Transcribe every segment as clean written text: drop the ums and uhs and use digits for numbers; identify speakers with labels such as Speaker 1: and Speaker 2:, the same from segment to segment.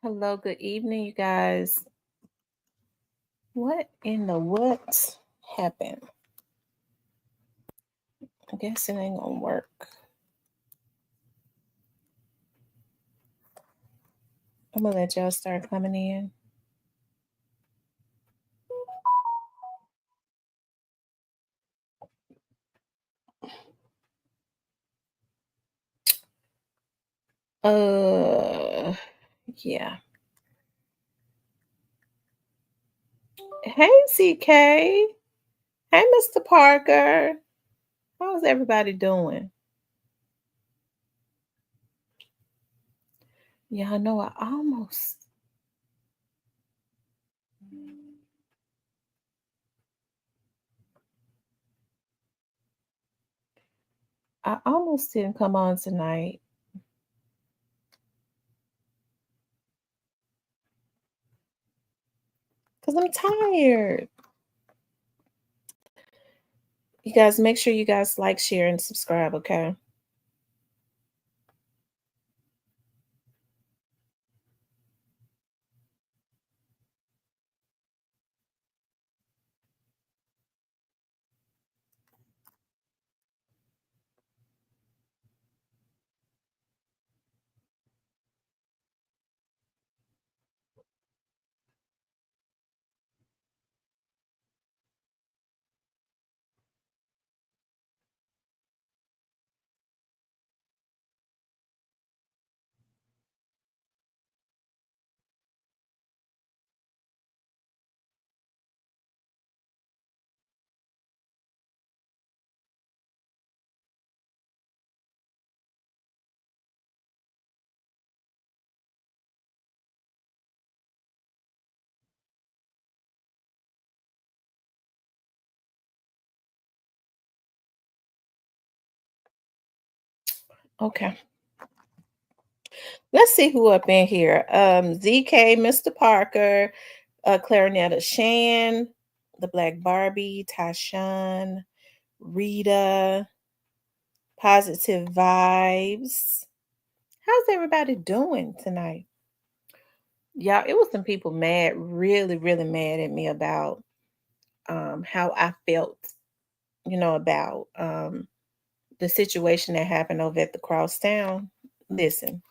Speaker 1: Hello, good evening, you guys. What in the what happened? I guess it ain't gonna work. I'm gonna let y'all start coming in. Uh, yeah. Hey, CK. Hey, Mr. Parker. How's everybody doing? Yeah, I know. I almost didn't come on tonight because I'm tired. You guys, make sure you guys like, share, and subscribe. Okay. Okay. Let's see who up in here. ZK, Mr. Parker, Clarinetta Shan, the Black Barbie, Tashawn, Rita, Positive Vibes. How's everybody doing tonight? Y'all, it was some people mad, really, really mad at me about how I felt, about the situation that happened over at the Crosstown. Listen,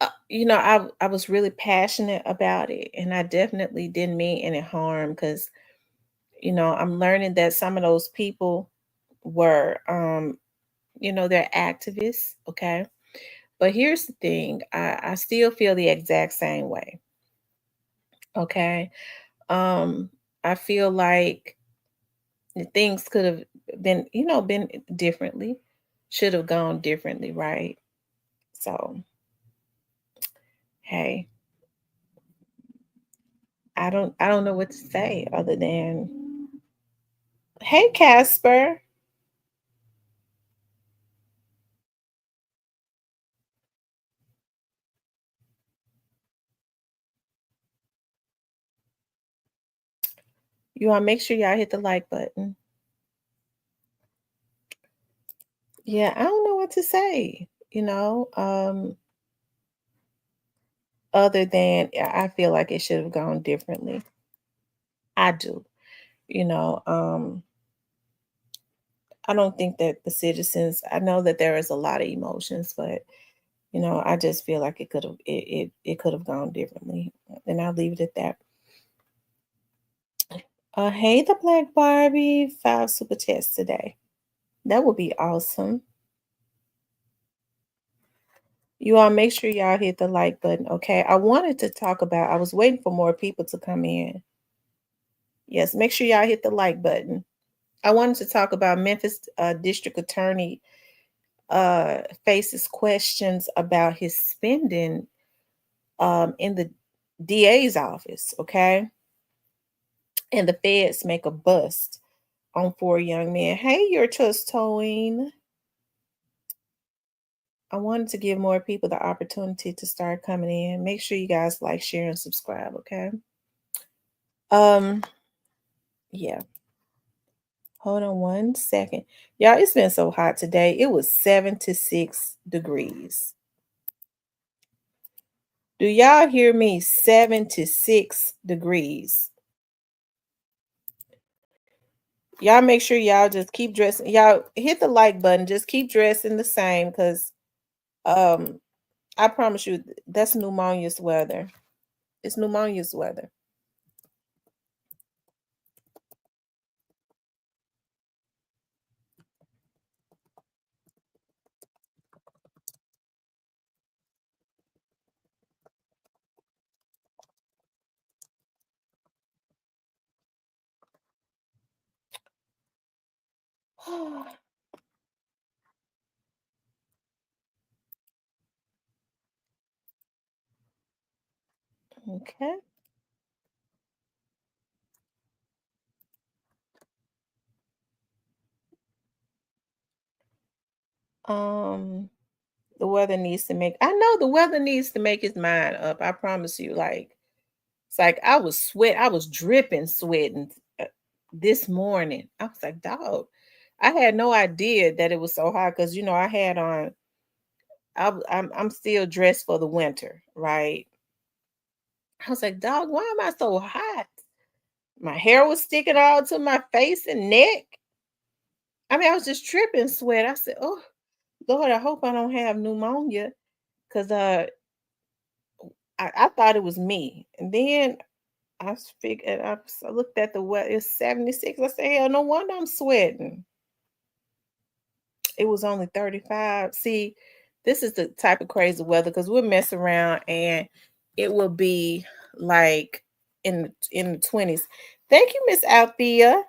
Speaker 1: I was really passionate about it, and I definitely didn't mean any harm because I'm learning that some of those people were, they're activists. Okay, but here's the thing: I still feel the exact same way. Okay, um, I feel like things could have been differently, should have gone differently, right? So, hey, I don't know what to say other than, hey, Casper. You want to make sure y'all hit the like button. Yeah, I don't know what to say, other than I feel like it should have gone differently. I do, you know. I don't think that the citizens, I know that there is a lot of emotions, but I just feel like it could have gone differently. And I'll leave it at that. Hey, the Black Barbie, 5 super chats today. That would be awesome. You all make sure y'all hit the like button, okay? I wanted to talk about, I was waiting for more people to come in. Yes, make sure y'all hit the like button. I wanted to talk about Memphis District Attorney faces questions about his spending in the DA's office, okay? And the feds make a bust on 4 young men. Hey, you're just towing. I wanted to give more people the opportunity to start coming in. Make sure you guys like, share, and subscribe, okay? Um, yeah. Hold on 1 second. Y'all, it's been so hot today. It was 76 degrees. Do y'all hear me? 76 degrees. Y'all make sure y'all just keep dressing. Y'all hit the like button. Just keep dressing the same because um I promise you that's pneumonia's weather. It's pneumonia's weather. Okay. Um the weather needs to make I know the weather needs to make his mind up. I promise you. Like it's like I was dripping sweating this morning. I was like, dog, I had no idea that it was so hot because I had on I'm still dressed for the winter, right? I was like, dog, why am I so hot? My hair was sticking all to my face and neck. I mean, I was just tripping sweat. I said, oh Lord, I hope I don't have pneumonia. Cause I thought it was me. And then I looked at the weather, it's 76. I said, hell, no wonder I'm sweating. It was only 35. See, this is the type of crazy weather because we'll mess around and it will be like in the 20s. Thank you, Miss Althea,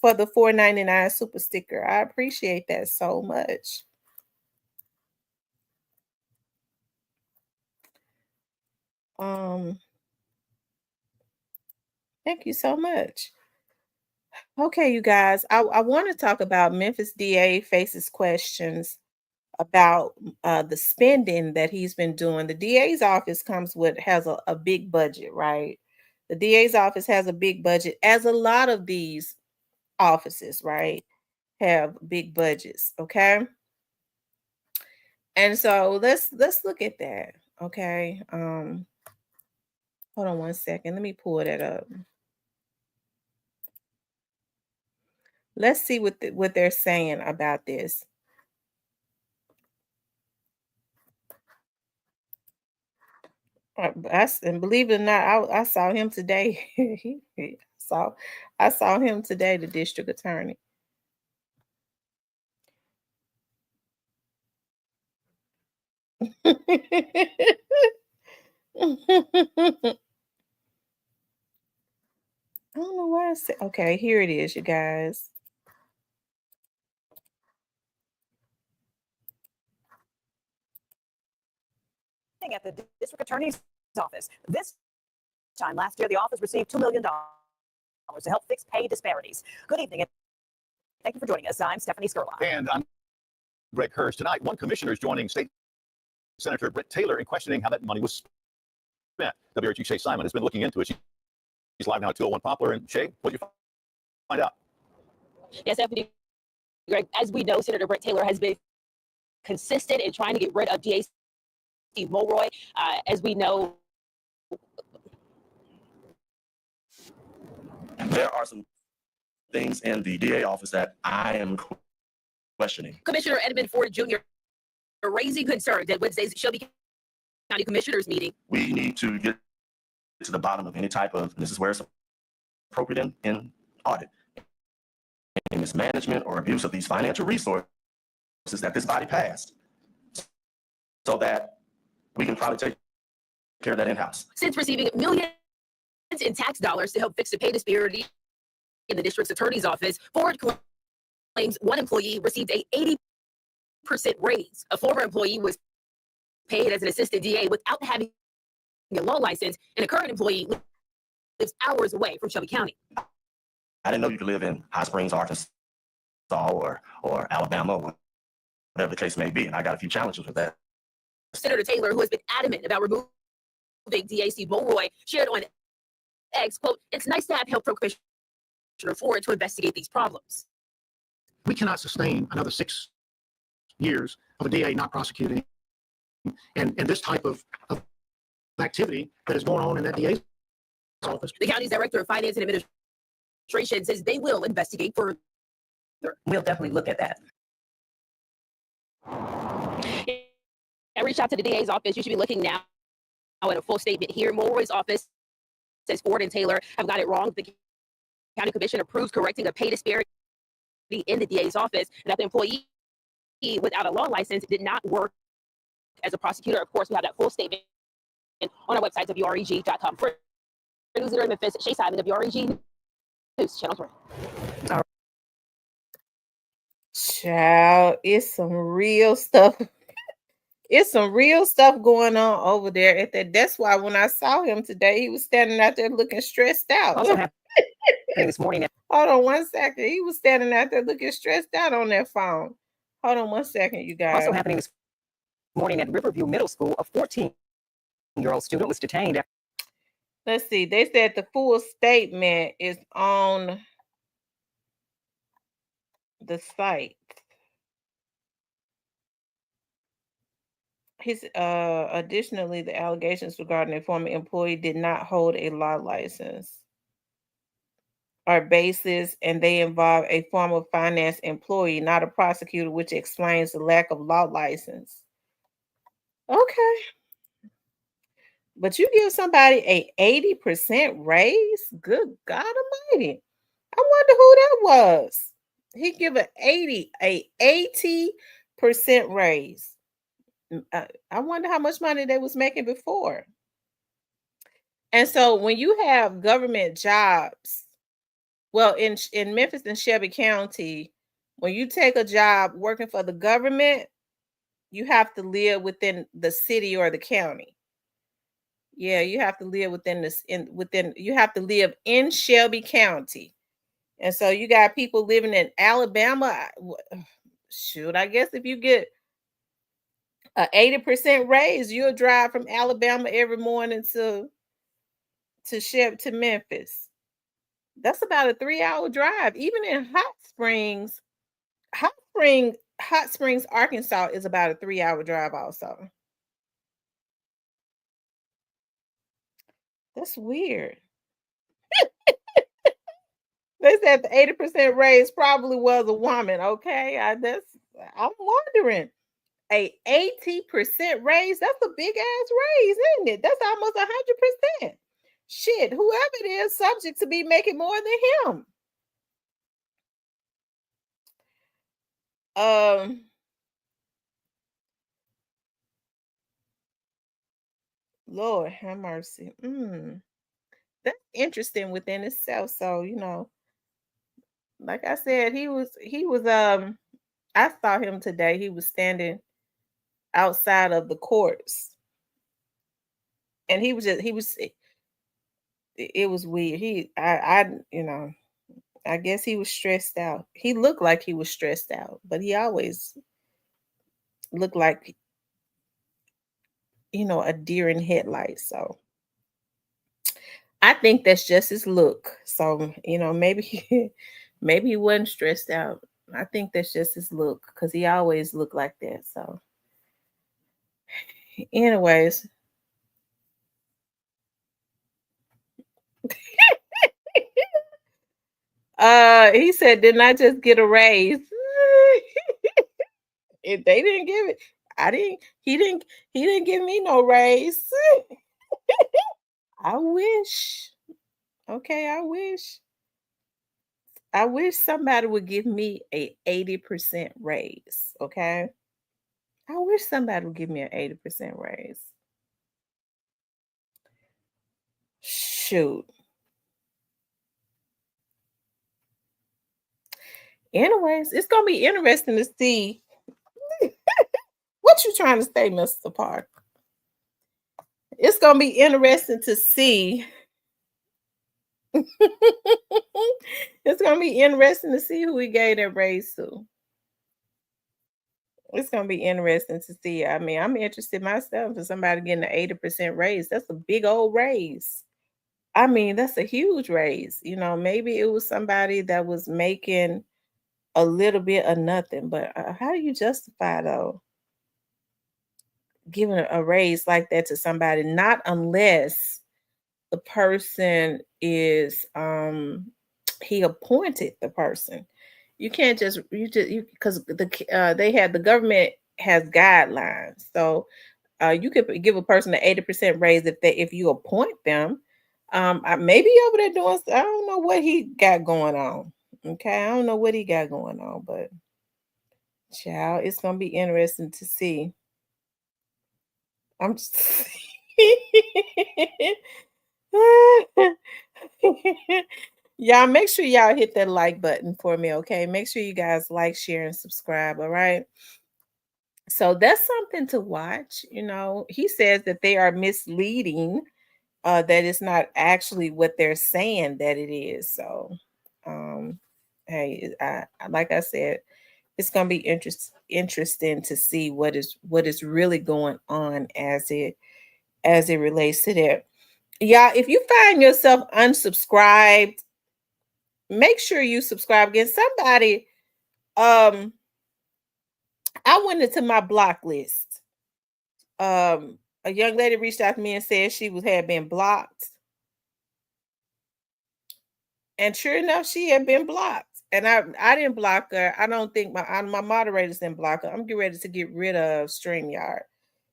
Speaker 1: for the 4.99 super sticker. I appreciate that so much. Um, thank you so much. Okay, you guys, I want to talk about Memphis DA faces questions about the spending that he's been doing. The DA's office has a big budget, right? The DA's office has a big budget, as a lot of these offices, right, have big budgets. Okay, and so let's look at that. Okay, hold on one second. Let me pull that up. Let's see what they're saying about this. And believe it or not, I saw him today. saw I saw him today, the district attorney. I don't know why I said okay, here it is, you guys.
Speaker 2: At the district attorney's office. This time last year, the office received $2 million to help fix pay disparities. Good evening, and thank you for joining us. I'm Stephanie Skurlock.
Speaker 3: And I'm Greg Hurst. Tonight, one commissioner is joining State Senator Brett Taylor in questioning how that money was spent. WRG Shay Simon has been looking into it. She's live now at 201 Poplar. And Shay, what did you find out?
Speaker 2: Yes, Stephanie, Greg, as we know, Senator Brett Taylor has been consistent in trying to get rid of DA Steve Mulroy. As we know,
Speaker 4: there are some things in the DA office that I am questioning.
Speaker 2: Commissioner Edmund Ford Jr. raising concerns at Wednesday's Shelby County Commissioners meeting.
Speaker 4: We need to get to the bottom of any type of, and this is where it's appropriate in audit, in mismanagement or abuse of these financial resources that this body passed, so that we can probably take care of that in-house.
Speaker 2: Since receiving millions in tax dollars to help fix the pay disparity in the district's attorney's office, Ford claims one employee received a 80% raise. A former employee was paid as an assistant DA without having a law license, and a current employee lives hours away from Shelby County.
Speaker 4: I didn't know you could live in Hot Springs, Arkansas, or Alabama, or whatever the case may be, and I got a few challenges with that.
Speaker 2: Senator Taylor, who has been adamant about removing DA Steve Mulroy, shared on X, quote, "It's nice to have help from Commissioner Ford to investigate these problems."
Speaker 5: We cannot sustain another 6 years of a DA not prosecuting and this type of activity that is going on in that DA's office.
Speaker 2: The county's director of finance and administration says they will investigate further. We'll definitely look at that. I reached out to the DA's office. You should be looking now at a full statement here. Mulroy's office says Ford and Taylor have got it wrong. The county commission approves correcting a pay disparity in the DA's office, and that the employee without a law license did not work as a prosecutor. Of course, we have that full statement on our website, WREG.com. For News Leader in Memphis, Shay Simon, WREG News, Channel 3. All right.
Speaker 1: Child, it's some real stuff. It's some real stuff going on over there at that. That's why when I saw him today, he was standing out there looking stressed out.
Speaker 2: Also happening this morning.
Speaker 1: Hold on one second. He was standing out there looking stressed out on that phone. Hold on one second, you guys.
Speaker 2: Also happening this morning at Riverview Middle School, a 14-year-old student was detained.
Speaker 1: Let's see. They said the full statement is on the site. Additionally, the allegations regarding a former employee did not hold a law license are baseless, and they involve a former finance employee, not a prosecutor, which explains the lack of law license. Okay. But you give somebody a 80% raise? Good God Almighty. I wonder who that was. He give a 80% raise. I wonder how much money they was making before. And so when you have government jobs, well, in Memphis and Shelby County, when you take a job working for the government, you have to live within the city or the county. Yeah, you have to live you have to live in Shelby County. And so you got people living in Alabama. Shoot, I guess if you get an 80% raise, you'll drive from Alabama every morning to Memphis. That's about a 3-hour drive. Even in Hot Springs, Arkansas is about a 3-hour drive also. That's weird. They said the 80% raise probably was a woman. Okay, I'm wondering. A 80% raise, that's a big ass raise, isn't it? That's almost 100%. Shit, whoever it is, subject to be making more than him. Lord have mercy. That's interesting within itself. So, like I said, he was I saw him today. He was standing outside of the courts. And it was weird. I guess he was stressed out. He looked like he was stressed out, but he always looked like, a deer in headlights. So I think that's just his look. So, maybe he wasn't stressed out. I think that's just his look because he always looked like that. So anyways. He said, didn't I just get a raise? If they didn't give it, he didn't give me no raise. I wish. Okay, I wish somebody would give me a 80% raise. Okay. I wish somebody would give me an 80% raise. Shoot. Anyways, it's gonna be interesting to see what you trying to say, Mr. Park. It's gonna be interesting to see. It's gonna be interesting to see who he gave that raise to. It's gonna be interesting to see. I mean, I'm interested myself in somebody getting an 80% raise. That's a big old raise. I mean, that's a huge raise. Maybe it was somebody that was making a little bit of nothing, but how do you justify though? giving a raise like that to somebody, not unless the person is he appointed the person. You can't just you because the government has guidelines. So you could give a person an 80% raise if you appoint them. Maybe over there doing, I don't know what he got going on. Okay, I don't know what he got going on, but child, it's gonna be interesting to see. I'm just y'all make sure y'all hit that like button for me, okay? Make sure you guys like, share, and subscribe, all right? So that's something to watch. He says that they are misleading, that it's not actually what they're saying that it is. So, hey, like I said, it's gonna be interesting to see what is really going on as it relates to that. Yeah, if you find yourself unsubscribed, make sure you subscribe again. Somebody, um, I went into my block list. A young lady reached out to me and said she had been blocked. And sure enough, she had been blocked. And I didn't block her. I don't think my moderators didn't block her. I'm getting ready to get rid of StreamYard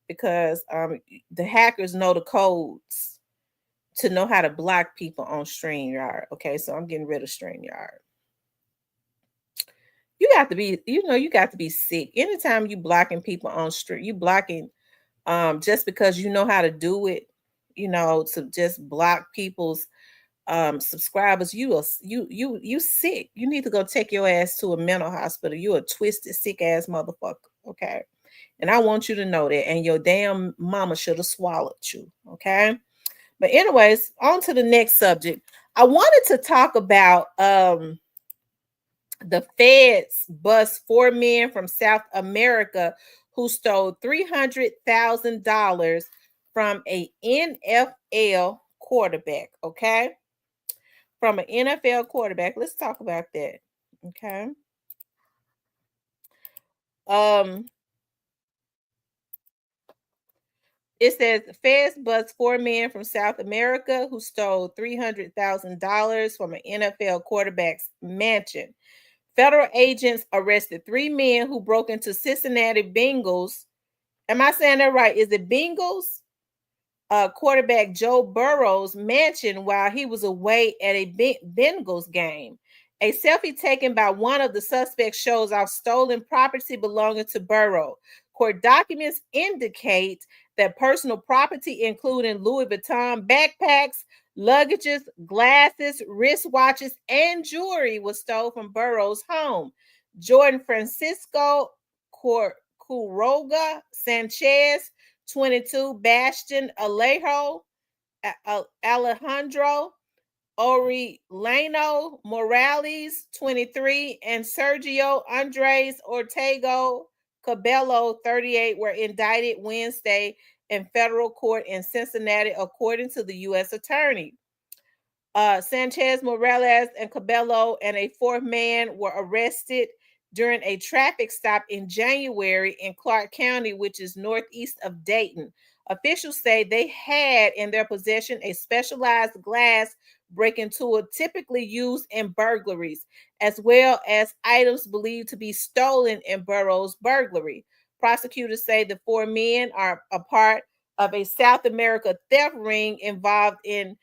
Speaker 1: because the hackers know the codes to know how to block people on StreamYard. Okay, so I'm getting rid of StreamYard. You got to be sick. Anytime you blocking people on stream, you blocking just because you know how to do it, to just block people's subscribers. You sick. You need to go take your ass to a mental hospital. You a twisted, sick ass motherfucker. Okay. And I want you to know that. And your damn mama should have swallowed you. Okay. But anyways, on to the next subject. I wanted to talk about the feds bust 4 men from South America who stole $300,000 from a NFL quarterback. Okay. From an NFL quarterback. Let's talk about that. Okay. It says the feds bust 4 men from South America who stole $300,000 from an NFL quarterback's mansion. Federal agents arrested 3 men who broke into Cincinnati Bengals. Am I saying that right? Is it Bengals? Quarterback Joe Burrow's mansion while he was away at a Bengals game. A selfie taken by one of the suspects shows off stolen property belonging to Burrow. Court documents indicate that personal property, including Louis Vuitton backpacks, luggages, glasses, wristwatches, and jewelry, was stolen from Burrow's home. Jordan Francisco Quiroga Sanchez, 22, Bastion Alejo, Alejandro Orellano Morales, 23, and Sergio Andres Ortego Cabello, 38, were indicted Wednesday in federal court in Cincinnati, according to the U.S. Attorney. Sanchez, Morales, and Cabello and a fourth man were arrested during a traffic stop in January in Clark County, which is northeast of Dayton. Officials say they had in their possession a specialized glass breaking tool typically used in burglaries, as well as items believed to be stolen in Burrow's burglary. Prosecutors say the 4 men are a part of a South America theft ring involved in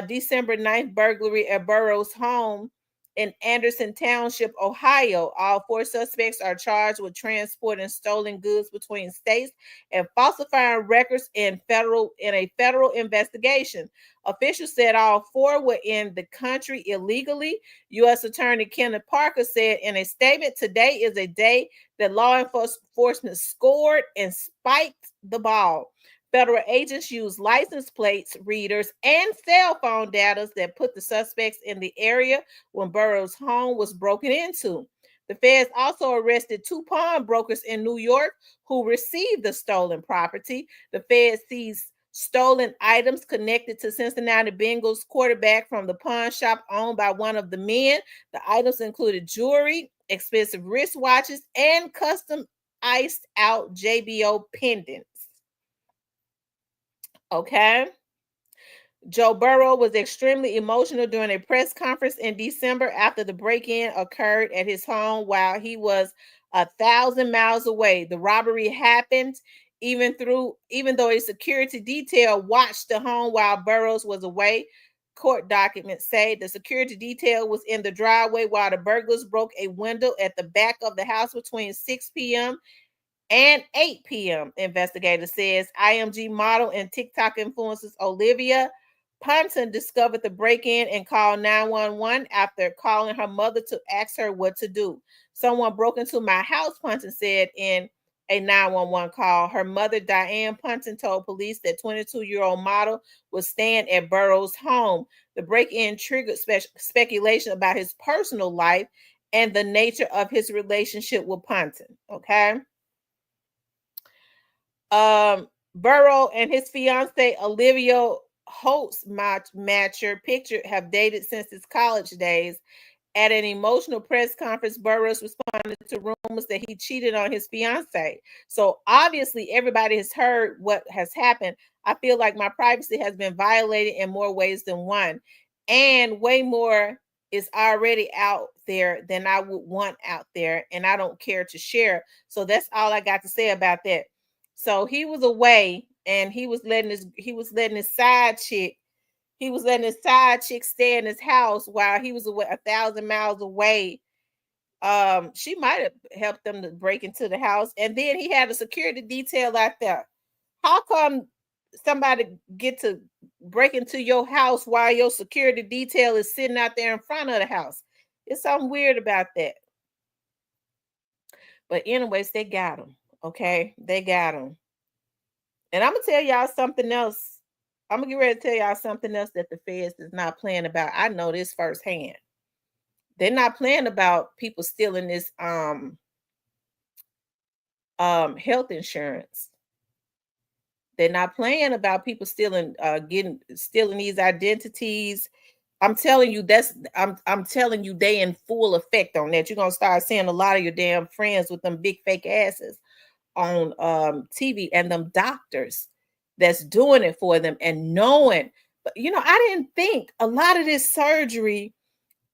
Speaker 1: December 9th burglary at Burrow's home in Anderson Township, Ohio. All 4 suspects are charged with transporting stolen goods between states and falsifying records in a federal investigation. Officials said all 4 were in the country illegally. U.S. Attorney Kenneth Parker said in a statement, "Today is a day that law enforcement scored and spiked the ball. Federal agents used license plates, readers, and cell phone data that put the suspects in the area when Burrow's home was broken into." The feds also arrested 2 pawnbrokers in New York who received the stolen property. The feds seized stolen items connected to Cincinnati Bengals quarterback from the pawn shop owned by one of the men. The items included jewelry, expensive wristwatches, and custom iced out JBO pendants. Okay. Joe Burrow was extremely emotional during a press conference in December after the break-in occurred at his home while he was 1,000 miles away. The robbery happened even though a security detail watched the home while Burrows was away. Court documents say the security detail was in the driveway while the burglars broke a window at the back of the house between 6 p.m. and 8 p.m. Investigator says IMG model and TikTok influencers Olivia Ponton discovered the break-in and called 911 after calling her mother to ask her what to do. Someone broke into my house, Ponton said in a 911 call. Her mother, Diane Ponton, told police that 22-year-old model was staying at Burroughs' home. The break-in triggered speculation about his personal life and the nature of his relationship with Ponton. Okay. Burrow and his fiance Olivia Holtz matcher picture have dated since his college days. At an emotional press conference, Burroughs responded to rumors that he cheated on his fiance. So obviously, everybody has heard what has happened. I feel like my privacy has been violated in more ways than one, and way more is already out there than I would want out there, and I don't care to share. So that's all I got to say about that. So he was away, and he was letting his side chick stay in his house while he was away 1,000 miles away. She might have helped them to break into the house, and then he had a security detail out there. How come somebody get to break into your house while your security detail is sitting out there in front of the house? It's something weird about that. But anyways, they got him. Okay, they got him. And I'm gonna tell y'all something else. I'm gonna get ready to tell y'all something else that the feds is not playing about. I know this firsthand. They're not playing about people stealing this health insurance. They're not playing about people stealing stealing these identities. I'm telling you I'm telling you they in full effect on that. You're gonna start seeing a lot of your damn friends with them big fake asses on TV and them doctors that's doing it for them and knowing. But I didn't think a lot of this surgery,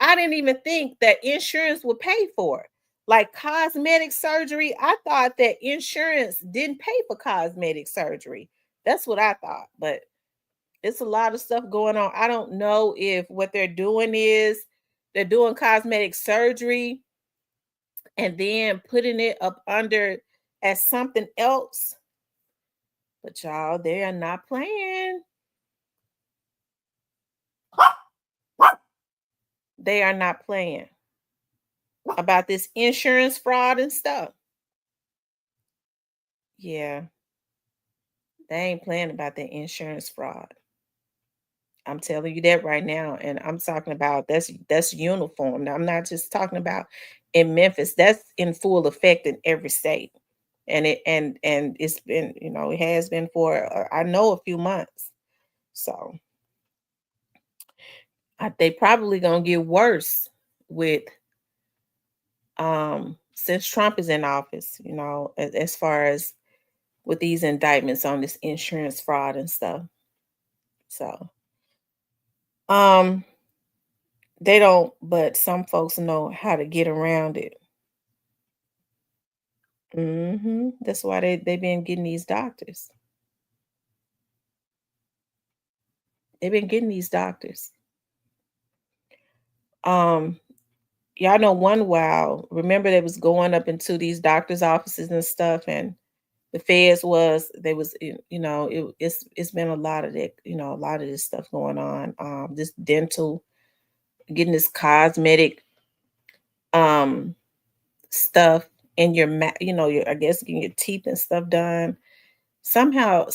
Speaker 1: I didn't even think that insurance would pay for it. Like cosmetic surgery, I thought that insurance didn't pay for cosmetic surgery. That's what I thought, but it's a lot of stuff going on. I don't know if what they're doing is they're doing cosmetic surgery and then putting it up under as something else. But y'all, they are not playing. They are not playing about this insurance fraud and stuff. Yeah. They ain't playing about the insurance fraud. I'm telling you that right now. And I'm talking about that's uniform. Now, I'm not just talking about in Memphis. That's in full effect in every state. And it's been, it has been for I know a few months. So they probably gonna get worse with since Trump is in office, as far as with these indictments on this insurance fraud and stuff. So they don't, but some folks know how to get around it. That's why they've been getting these doctors. They've been getting these doctors. Y'all know one while, remember they was going up into these doctors' offices and stuff, and the feds it's been a lot of that, a lot of this stuff going on. This dental, getting this cosmetic stuff in your your, I guess getting your teeth and stuff done. Somehow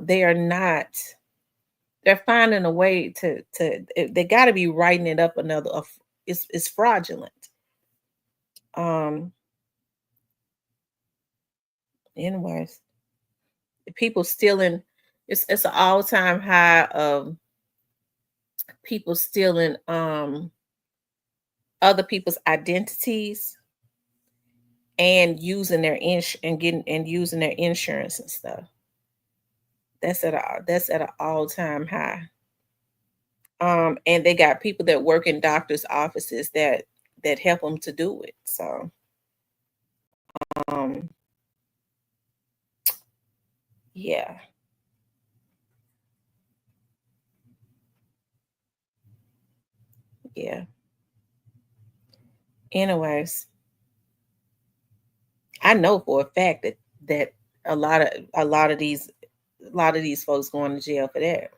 Speaker 1: they're finding a way to they got to be writing it up it's fraudulent. Anyways, people stealing, it's an all-time high of people stealing other people's identities and using their using their insurance and stuff. That's at an all-time high. And they got people that work in doctors' offices that help them to do it. So, um, yeah, yeah. Anyways, I know for a fact that a lot of these folks going to jail for that.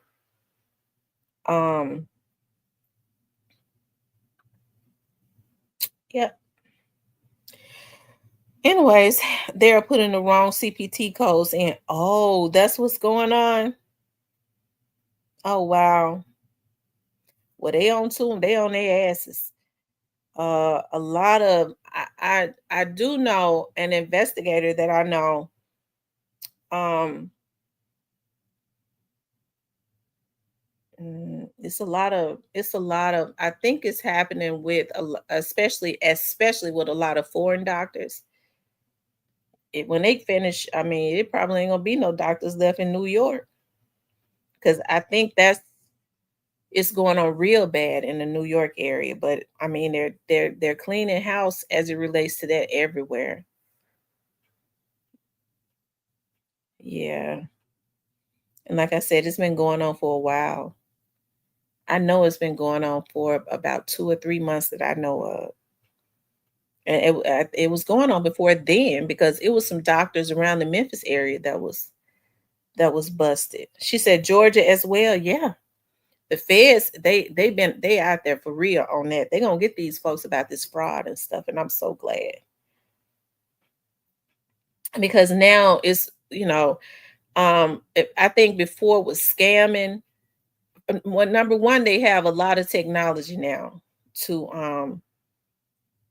Speaker 1: Um, yeah. Anyways, they're putting the wrong CPT codes in. Oh, that's what's going on. Oh wow. Well, they on to them. They on their asses. A lot of I do know an investigator that I know. Um, it's a lot of I think it's happening with especially with a lot of foreign doctors. When they finish, I mean, it probably ain't gonna be no doctors left in New York because I think it's going on real bad in the New York area. But I mean, they're cleaning house as it relates to that everywhere. Yeah, and like I said, it's been going on for a while. I know it's been going on for about 2 or 3 months that I know of. And it was going on before then because it was some doctors around the Memphis area that was busted. She said Georgia as well. Yeah, the feds they out there for real on that. They gonna get these folks about this fraud and stuff, and I'm so glad because now it's I think before it was scamming. Well, number one, they have a lot of technology now to um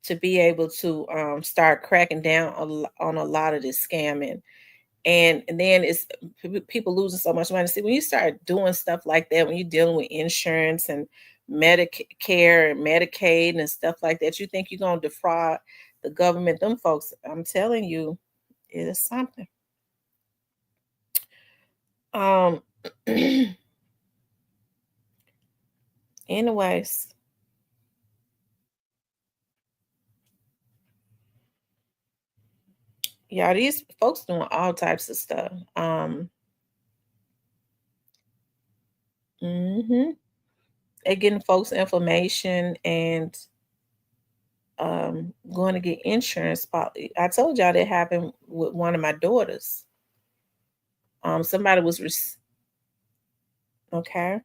Speaker 1: to be able to start cracking down on a lot of this scamming. And then it's people losing so much money. See, when you start doing stuff like that, when you're dealing with insurance and Medicare and Medicaid and stuff like that, you think you're gonna defraud the government. Them folks, I'm telling you, it is something. Um anyways, yeah, these folks doing all types of stuff. Mhm. They getting folks information and going to get insurance. I told y'all that happened with one of my daughters. Somebody was okay.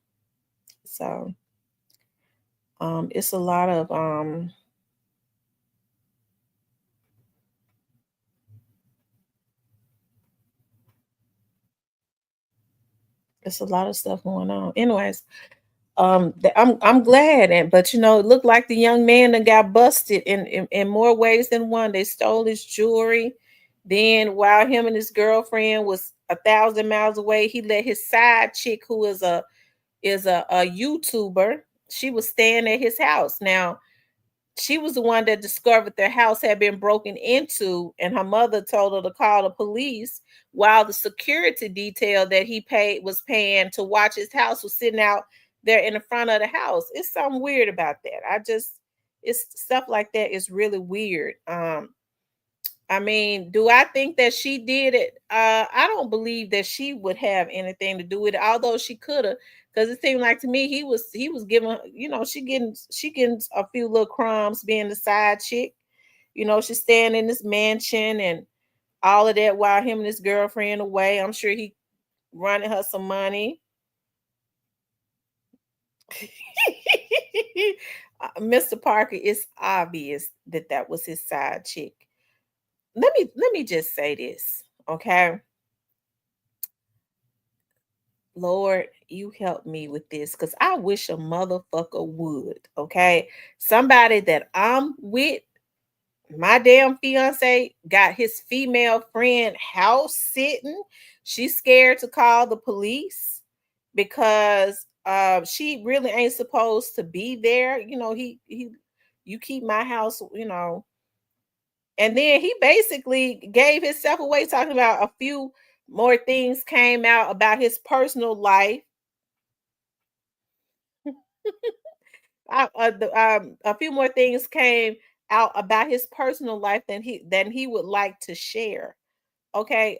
Speaker 1: So it's a lot of it's a lot of stuff going on. Anyways, I'm glad, and but it looked like the young man that got busted in more ways than one. They stole his jewelry. Then while him and his girlfriend was 1,000 miles away, he let his side chick, who is a YouTuber, she was staying at his house. Now, she was the one that discovered their house had been broken into, and her mother told her to call the police while the security detail that he was paying to watch his house was sitting out there in the front of the house. It's something weird about that. It's stuff like that is really weird. I mean, do I think that she did it? I don't believe that she would have anything to do with it, although she could have, because it seemed like to me he was giving, she getting a few little crumbs being the side chick. She's staying in this mansion and all of that while him and his girlfriend away. I'm sure he running her some money. Mr. Parker, it's obvious that was his side chick. Let me just say this, okay? Lord, you help me with this because I wish a motherfucker would. Okay. Somebody that I'm with, my damn fiance got his female friend house sitting. She's scared to call the police because she really ain't supposed to be there. He you keep my house. And then he basically gave himself away talking about a few More things came out about his personal life. A few more things came out about his personal life than he would like to share. Okay.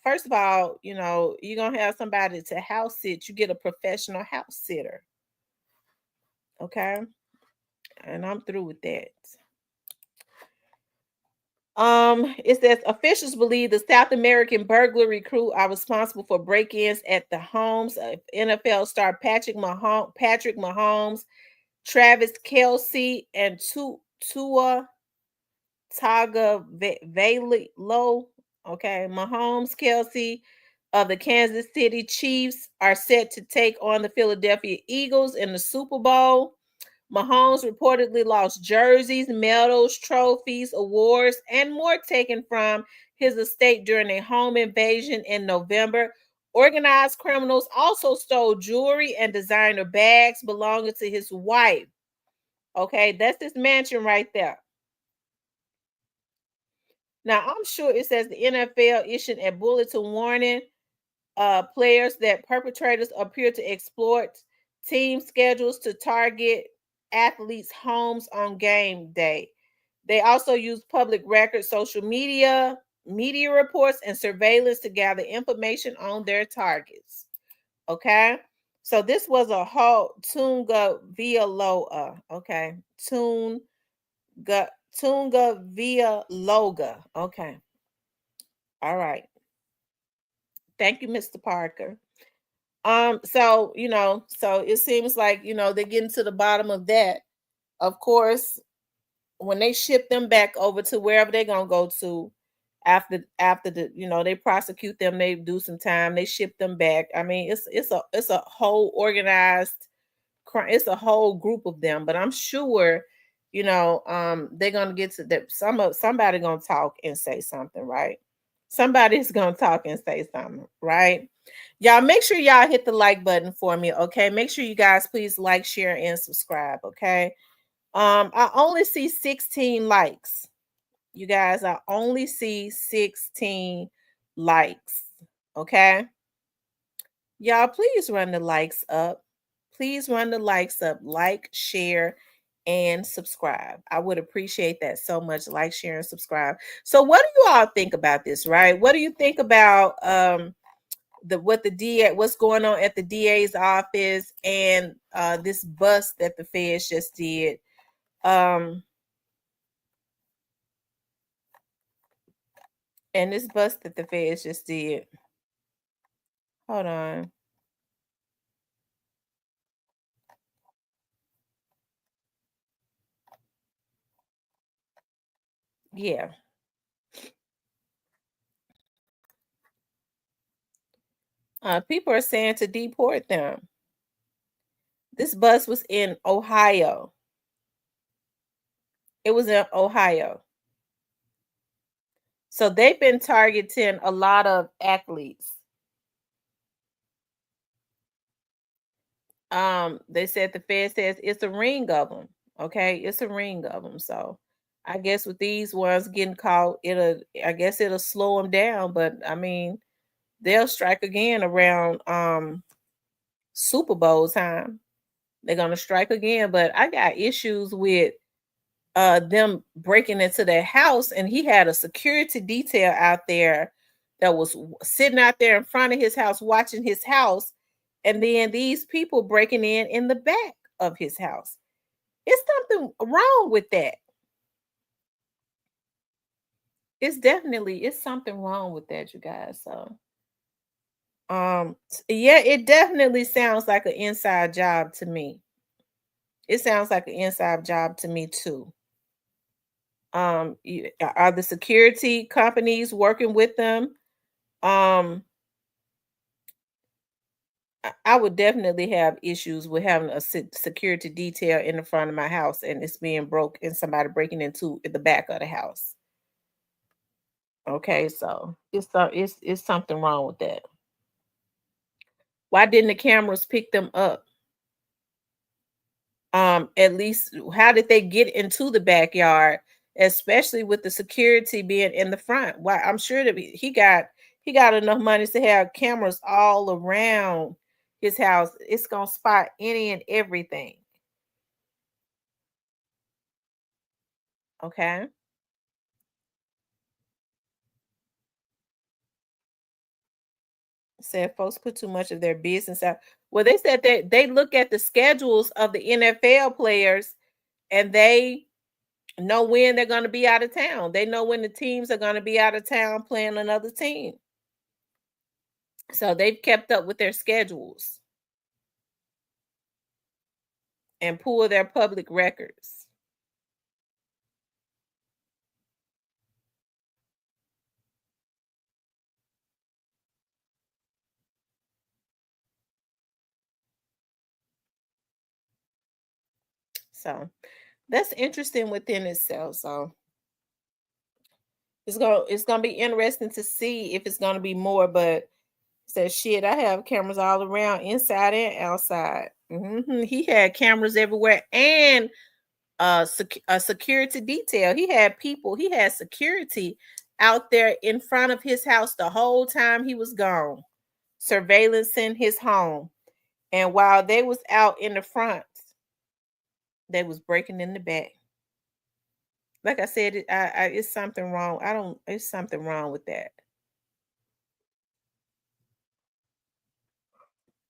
Speaker 1: First of all, you're gonna have somebody to house sit. You get a professional house sitter. Okay. And I'm through with that. It says officials believe the South American burglary crew are responsible for break-ins at the homes of NFL star Patrick Mahomes, Travis Kelsey, and Tua Tagovailoa. Okay, Mahomes, Kelsey of the Kansas City Chiefs are set to take on the Philadelphia Eagles in the Super Bowl. Mahomes reportedly lost jerseys, medals, trophies, awards, and more taken from his estate during a home invasion in November. Organized criminals also stole jewelry and designer bags belonging to his wife. Okay, that's this mansion right there. Now, I'm sure it says the NFL issued a bulletin warning players that perpetrators appear to exploit team schedules to target athletes' homes on game day. They also use public records, social media reports, and surveillance to gather information on their targets. Okay. So this was a whole Tunga Via Okay. Tunga Via Loga. Okay. All right. Thank you, Mr. Parker. So so it seems like they're getting to the bottom of that. Of course, when they ship them back over to wherever they're gonna go to after the they prosecute them, they do some time, they ship them back. I mean, it's a whole organized crime, it's a whole group of them, but I'm sure they're gonna get to that. Somebody gonna talk and say something, right? Somebody's gonna talk and say something, right? Y'all make sure y'all hit the like button for me, okay? Make sure you guys please like, share, and subscribe, okay? I only see 16 likes. You guys, I only see 16 likes, okay? Y'all, please run the likes up. Please run the likes up. Like, share, and subscribe. I would appreciate that so much. Like, share, and subscribe. So, what do you all think about this, right? What do you think about what's going on at the DA's office and this bust that the feds just did? And this bust that the feds just did. Hold on. Yeah. People are saying to deport them. This bus was in Ohio. It was in Ohio. So they've been targeting a lot of athletes. They said the Fed says it's a ring of them. Okay, it's a ring of them. So I guess with these ones getting caught, it'll slow them down. But I mean, they'll strike again around Super Bowl time. They're gonna strike again. But I got issues with them breaking into their house, and he had a security detail out there that was sitting out there in front of his house watching his house, and then these people breaking in the back of his house. It's something wrong with that. It's something wrong with that, you guys. So yeah, it definitely sounds like an inside job to me. It sounds like an inside job to me too. Are the security companies working with them? I would definitely have issues with having a security detail in the front of my house and it's being broke and somebody breaking into the back of the house. Okay, so it's something wrong with that. Why didn't the cameras pick them up? At least how did they get into the backyard, especially with the security being in the front? Why, I'm sure that He got enough money to have cameras all around his house. It's gonna spot any and everything. Okay. Said folks put too much of their business out. Well, they said that they look at the schedules of the NFL players and they know when they're going to be out of town. They know when the teams are going to be out of town playing another team. So they've kept up with their schedules and pull their public records. So that's interesting within itself. So it's gonna be interesting to see if it's gonna be more. But says shit, I have cameras all around, inside and outside. He had cameras everywhere and a security detail. He had people. He had security out there in front of his house the whole time he was gone, surveillance in his home. And while they was out in the front, they was breaking in the back. Like I said, it's something wrong. I don't. It's something wrong with that.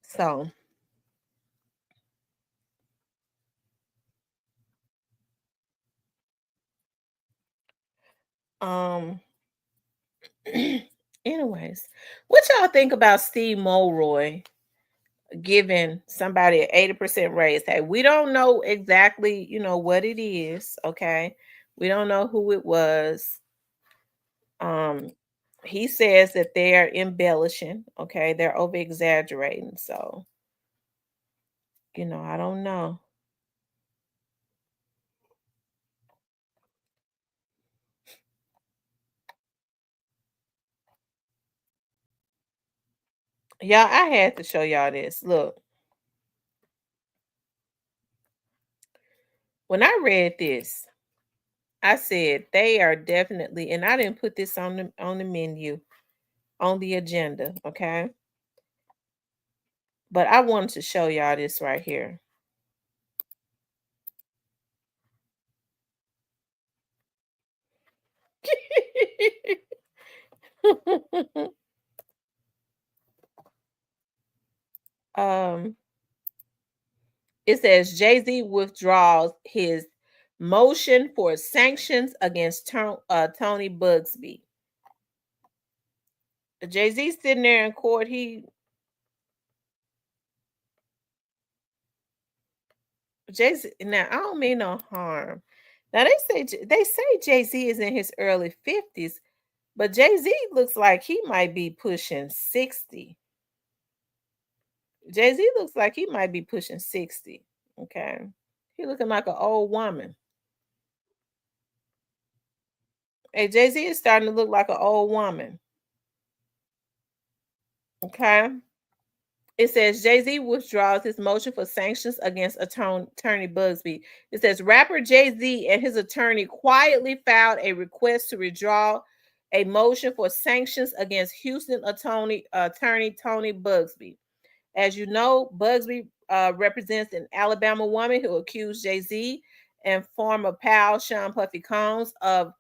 Speaker 1: So, um, anyways, what y'all think about Steve Mulroy giving somebody an 80% raise? Hey, we don't know exactly, what it is. Okay, we don't know who it was. Um, he says that they are embellishing. Okay, they're over exaggerating. So, I don't know. Y'all, I had to show y'all this. Look, when I read this, I said they are definitely, and I didn't put this on the menu, on the agenda, okay? But I wanted to show y'all this right here. um, it says Jay-Z withdraws his motion for sanctions against Tony Bugsby. Jay-Z sitting there in court. Jay-Z. Now I don't mean no harm. Now they say Jay-Z is in his early 50s, but Jay-Z looks like he might be pushing 60. Jay-Z looks like he might be pushing 60. Okay. He looking like an old woman. Hey, Jay-Z is starting to look like an old woman. Okay. It says Jay-Z withdraws his motion for sanctions against attorney Bugsby. It says rapper Jay-Z and his attorney quietly filed a request to withdraw a motion for sanctions against Houston attorney Tony Bugsby. As you know, Bugsby represents an Alabama woman who accused Jay-Z and former pal Sean Puffy Combs of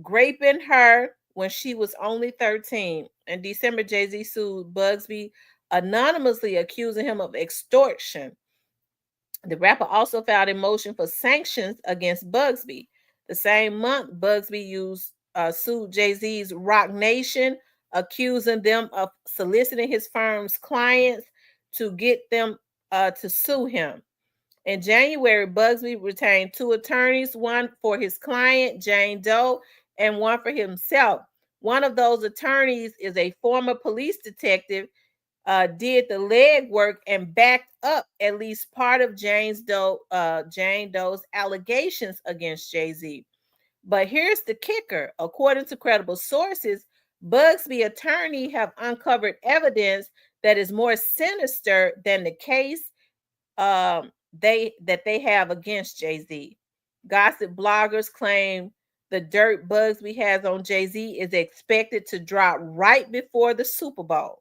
Speaker 1: raping her when she was only 13. In December, Jay-Z sued Bugsby, anonymously accusing him of extortion. The rapper also filed a motion for sanctions against Bugsby. The same month, Bugsby sued Jay-Z's Rock Nation, accusing them of soliciting his firm's clients to get them to sue him. In January, Bugsby retained two attorneys, one for his client, Jane Doe, and one for himself. One of those attorneys is a former police detective, did the legwork and backed up at least part of Jane Doe's allegations against Jay-Z. But here's the kicker. According to credible sources, Bugsby attorney have uncovered evidence that is more sinister than the case they have against Jay-Z. Gossip bloggers claim the dirt Bugsby has on Jay-Z is expected to drop right before the Super Bowl.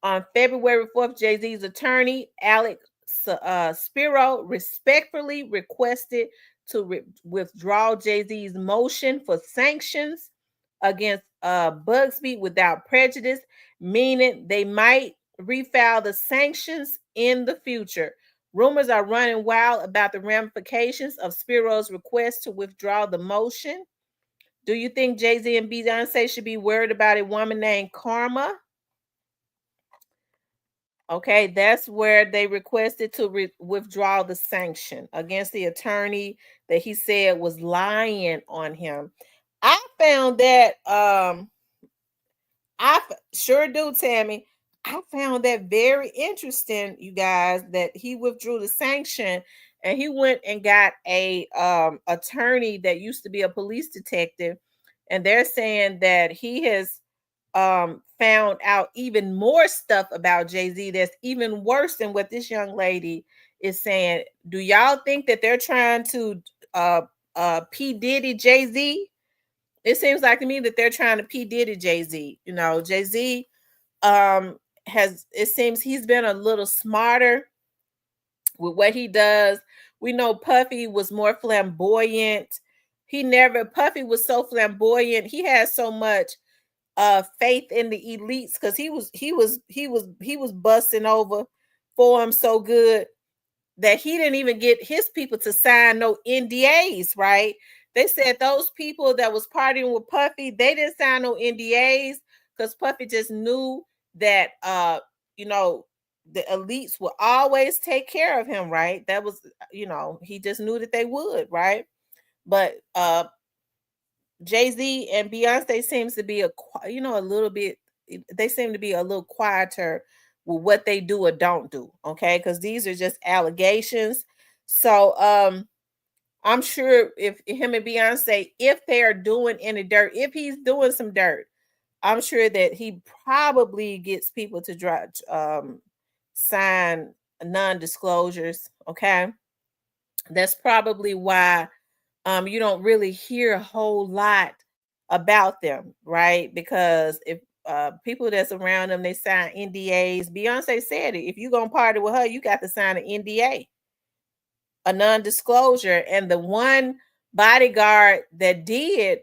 Speaker 1: On February 4th, Jay-Z's attorney, Alex Spiro, respectfully requested to withdraw Jay-Z's motion for sanctions against Bugsby without prejudice, meaning they might refile the sanctions in the future. Rumors are running wild about the ramifications of Spiro's request to withdraw the motion. Do you think Jay-Z and Beyonce should be worried about a woman named Karma? Okay, that's where they requested to withdraw the sanction against the attorney that he said was lying on him. I found that sure do, Tammy. I found that very interesting, you guys, that he withdrew the sanction and he went and got a attorney that used to be a police detective, and they're saying that he has found out even more stuff about Jay-Z that's even worse than what this young lady is saying. Do y'all think that they're trying to P. Diddy Jay-Z? It seems like to me that they're trying to P. Diddy Jay-Z. You know, Jay-Z has, it seems he's been a little smarter with what he does. We know Puffy was more flamboyant. Puffy was so flamboyant. He had so much faith in the elites because he was busting over for him so good that he didn't even get his people to sign no NDAs, right? They said those people that was partying with Puffy, they didn't sign no NDAs because Puffy just knew that you know, the elites would always take care of him, right? That was, you know, he just knew that they would, right? But Jay-Z and Beyonce seems to be a little bit, they seem to be a little quieter with what they do or don't do, okay? Because these are just allegations. So I'm sure if him and Beyonce, if they are doing any dirt, if he's doing some dirt, I'm sure that he probably gets people to sign non-disclosures, okay? That's probably why you don't really hear a whole lot about them, right? Because if people that's around them, they sign NDAs. Beyonce said it. If you're gonna party with her, you got to sign an NDA, a non-disclosure. And the one bodyguard that did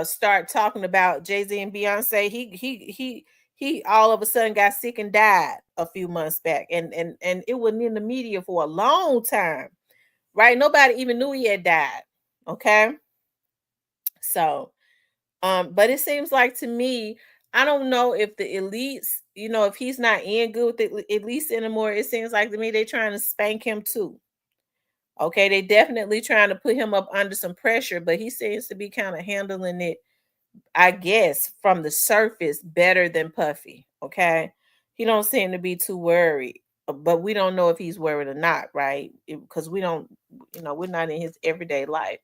Speaker 1: start talking about Jay-Z and Beyonce, he all of a sudden got sick and died a few months back. And it wasn't in the media for a long time, right? Nobody even knew he had died. Okay. So, but it seems like to me, I don't know if the elites, you know, if he's not in good with the elites anymore, it seems like to me they're trying to spank him too. Okay, they definitely trying to put him up under some pressure, but he seems to be kind of handling it, I guess, from the surface better than Puffy. Okay, he don't seem to be too worried, but we don't know if he's worried or not, right? Because we don't, you know, we're not in his everyday life.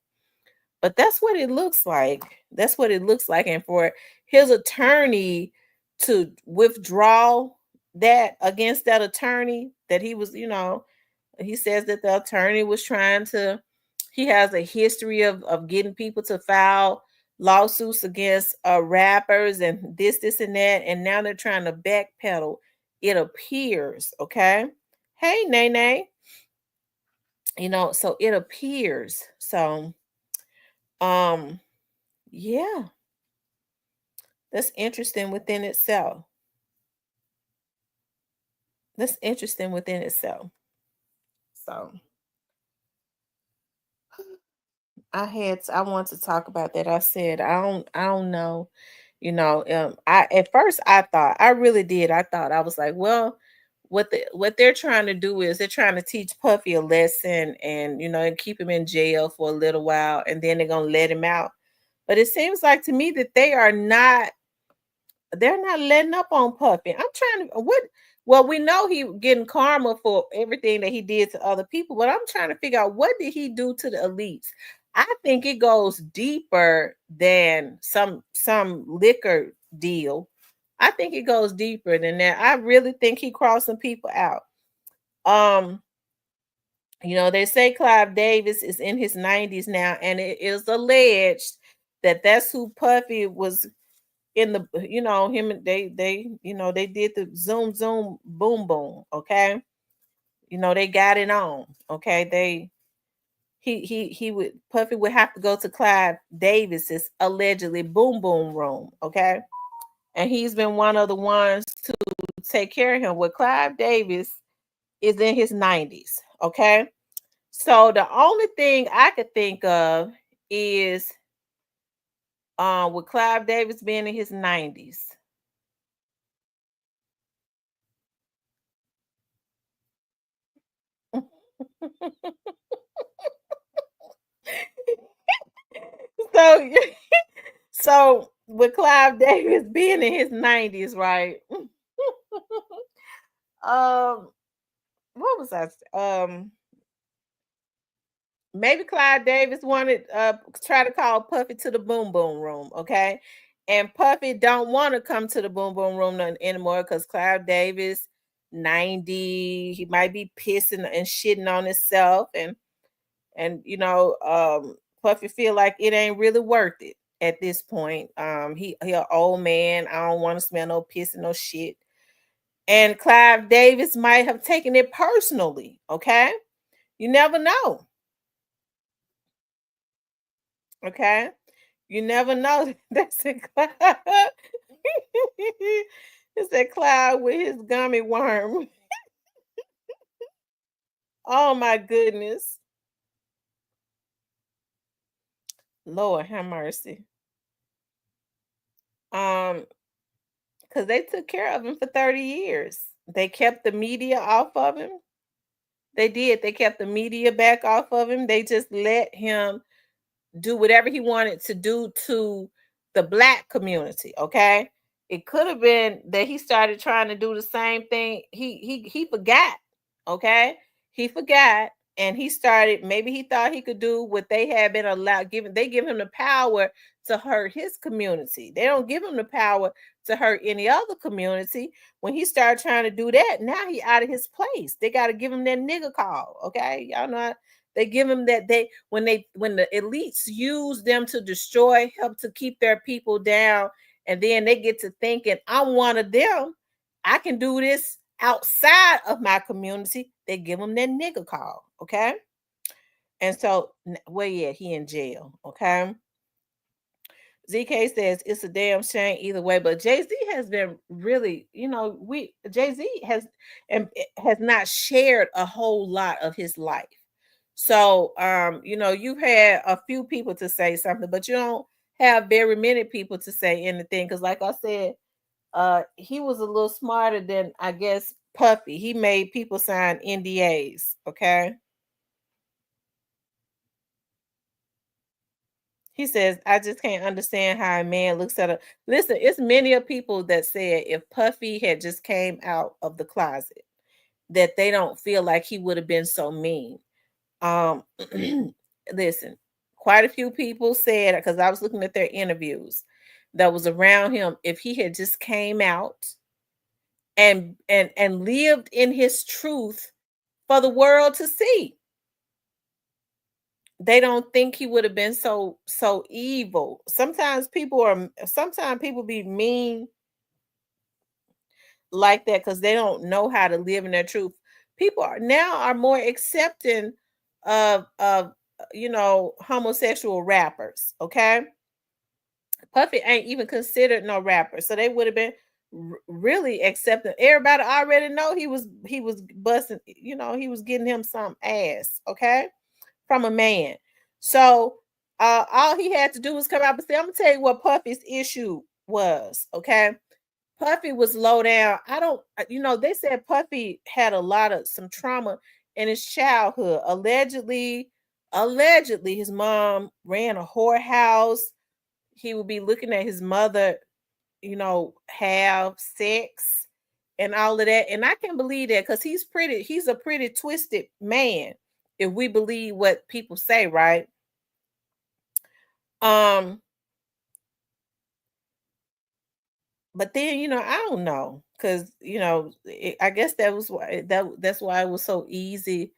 Speaker 1: But that's what it looks like. That's what it looks like. And for his attorney to withdraw that against that attorney that he was, you know, he says that the attorney was trying to, he has a history of getting people to file lawsuits against rappers and this, and that. And now they're trying to backpedal. It appears, okay? Hey, Nene. You know, so it appears. So, yeah, that's interesting within itself. That's interesting within itself. So I want to talk about that. I said I don't know. You know, I at first I thought I really did. I thought I was like, well, what they're trying to do is they're trying to teach Puffy a lesson and you know and keep him in jail for a little while and then they're gonna let him out. But it seems like to me that they're not letting up on Puffy. I'm trying to what well, we know he getting karma for everything that he did to other people, but I'm trying to figure out what did he do to the elites. I think it goes deeper than some liquor deal. I think it goes deeper than that. I really think he crossed some people out. Um They say Clive Davis is in his 90s now, and it is alleged that that's who Puffy was in the, him and they did the zoom zoom boom boom, okay? They got it on, okay? He would Puffy would have to go to Clive Davis's allegedly boom boom room, okay? And he's been one of the ones to take care of him. With Clive Davis is in his 90s, okay? So the only thing I could think of is with Clive Davis being in his 90s. So so with Clive Davis being in his 90s, right? um what was I maybe Clyde Davis wanted try to call Puffy to the boom boom room, okay? And Puffy don't want to come to the boom boom room anymore because Clyde Davis 90, he might be pissing and shitting on himself, and Puffy feel like it ain't really worth it at this point. He an old man. I don't want to smell no piss and no shit. And Clive Davis might have taken it personally, okay? You never know. Okay. You never know. That's a cloud. It's a cloud with his gummy worm. Oh my goodness. Lord have mercy. Um, because they took care of him for 30 years. They kept the media off of him. They did. They kept the media back off of him. They just let him do whatever he wanted to do to the black community. Okay, it could have been that he started trying to do the same thing. He forgot. Okay, he forgot, and he started. Maybe he thought he could do what they had been allowed. They give him the power to hurt his community. They don't give him the power to hurt any other community. When he started trying to do that, now he out of his place. They got to give him that nigga call. Okay, y'all know. They give them that when the elites use them to destroy, help to keep their people down, and then they get to thinking, I'm one of them. I can do this outside of my community. They give them that nigga call, okay? And so, well, yeah, he in jail, okay? ZK says it's a damn shame either way, but Jay Z has been really, Jay Z has not shared a whole lot of his life. So, you've had a few people to say something, but you don't have very many people to say anything. Because, like I said, he was a little smarter than, I guess, Puffy. He made people sign NDAs. Okay. He says, I just can't understand how a man looks at a. Listen, it's many of people that said if Puffy had just came out of the closet, that they don't feel like he would have been so mean. Um, listen, quite a few people said, because I was looking at their interviews that was around him, if he had just came out and lived in his truth for the world to see, they don't think he would have been so evil. Sometimes people be mean like that because they don't know how to live in their truth. People are more accepting of homosexual rappers. Okay, Puffy ain't even considered no rapper, so they would have been really accepting. Everybody already know he was busting. He was getting him some ass. Okay, from a man. So all he had to do was come out and say, I'm gonna tell you what Puffy's issue was. Okay, Puffy was low down. I don't, they said Puffy had a lot of some trauma in his childhood. Allegedly, his mom ran a whorehouse. He would be looking at his mother, have sex and all of that. And I can believe that because he's a pretty twisted man, if we believe what people say, right? Um, but then I don't know because I guess that's why it was so easy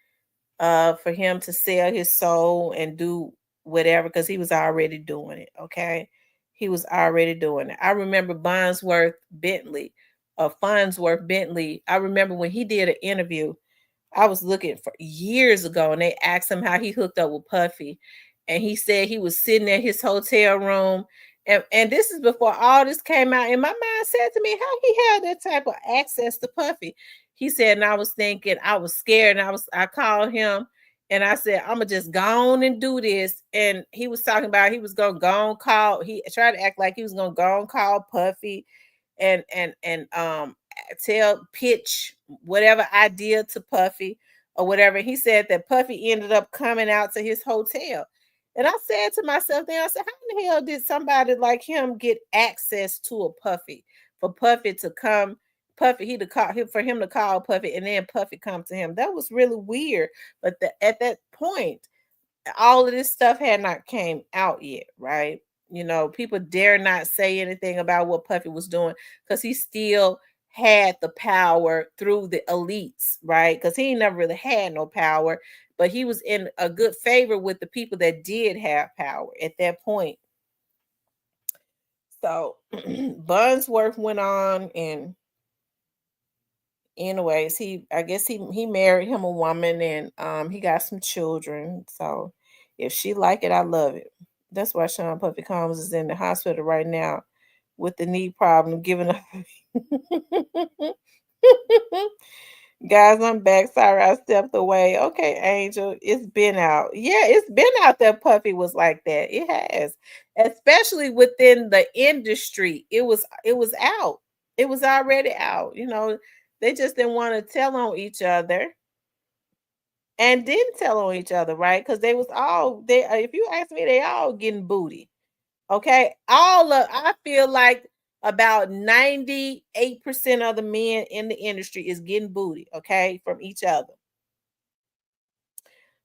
Speaker 1: for him to sell his soul and do whatever because he was already doing it. Okay. He was already doing it. I remember Farnsworth Bentley. I remember when he did an interview, I was looking for years ago, and they asked him how he hooked up with Puffy, and he said he was sitting in his hotel room, and this is before all this came out. And my mind said to me, how he had that type of access to Puffy? He said, and I was thinking, I was scared, and I called him, and I said, I'm gonna just go on and do this. And he was talking about he was gonna go on call. He tried to act like he was gonna go on call Puffy, and tell pitch whatever idea to Puffy or whatever. He said that Puffy ended up coming out to his hotel. And I said to myself, then I said, how in the hell did somebody like him get access to a Puffy? For Puffy to come, for him to call Puffy, and then Puffy come to him. That was really weird. But at that point, all of this stuff had not came out yet, right? People dare not say anything about what Puffy was doing because he still had the power through the elites, right? Because he never really had no power, but he was in a good favor with the people that did have power at that point. So Bunsworth went on, and anyways, I guess he married him a woman, and he got some children. So if she like it, I love it. That's why Sean Puffy Combs is in the hospital right now with the knee problem, giving up. Guys, I'm back. Sorry, I stepped away. Okay, Angel, it's been out. Yeah, it's been out that Puffy was like that. It has, especially within the industry. It was out. It was already out. They just didn't want to tell on each other, and didn't tell on each other, right? Because they was all they. If you ask me, they all getting booty. Okay, I feel like about 98% of the men in the industry is getting booty, okay, from each other.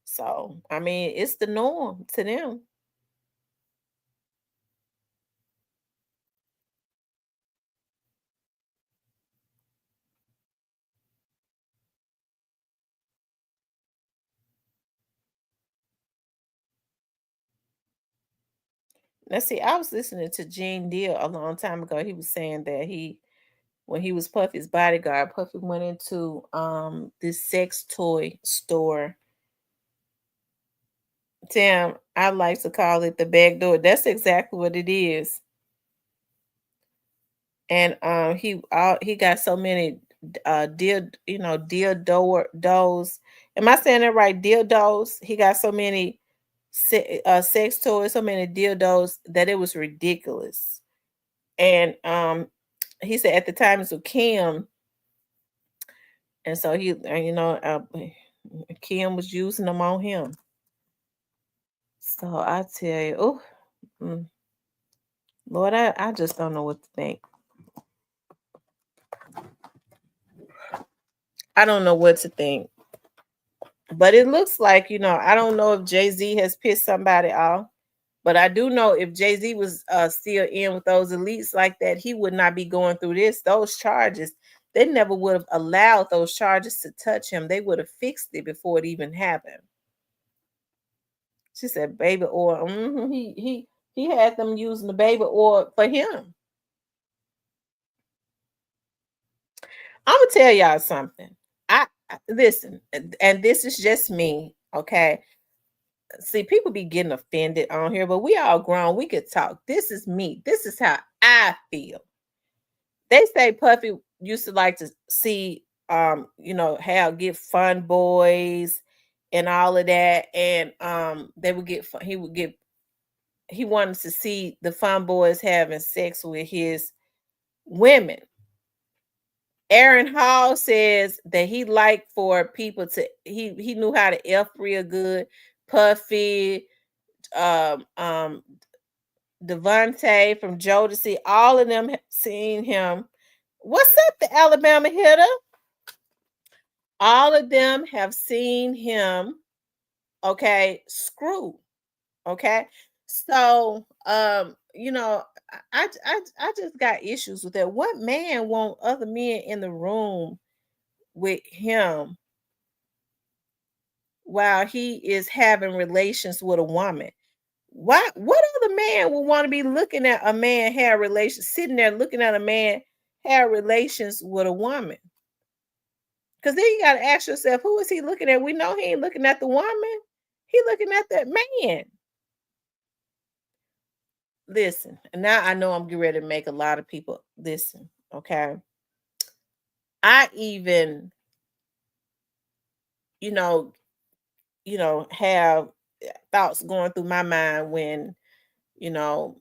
Speaker 1: So, I mean, it's the norm to them. Let's see, I was listening to Gene Deal a long time ago. He was saying that when he was Puffy's bodyguard, Puffy went into this sex toy store. Tim, I like to call it the back door. That's exactly what it is. And he got so many dildos. Am I saying that right? Dildos. He got so many sex toys, so many dildos that it was ridiculous. And he said at the time it was Kim, and so Kim was using them on him. So I tell you, Lord, I just don't know what to think. I don't know what to think. But it looks like, I don't know if Jay-Z has pissed somebody off, but I do know if Jay-Z was still in with those elites like that, he would not be going through those charges. They never would have allowed those charges to touch him. They would have fixed it before it even happened. She said baby oil. He had them using the baby oil for him. I'm gonna tell y'all something. Listen, and this is just me, okay? See, people be getting offended on here, but we all grown. We could talk. This is me. This is how I feel. They say Puffy used to like to see, how get fun boys and all of that, and they would get fun. He wanted to see the fun boys having sex with his women. Aaron Hall says that he liked for people to he knew how to F real good. Puffy, Devontae from Jodeci, all of them have seen him. What's up, the Alabama hitter? All of them have seen him, okay, screw. Okay. So I just got issues with that. What man want other men in the room with him while he is having relations with a woman. What other man would want to be looking at a man have relations, sitting there looking at a man have relations with a woman? Because then you got to ask yourself, who is he looking at? We know he ain't looking at the woman. He looking at that man. Listen, and now I know I'm getting ready to make a lot of people listen, okay? I even, you know, have thoughts going through my mind when, you know,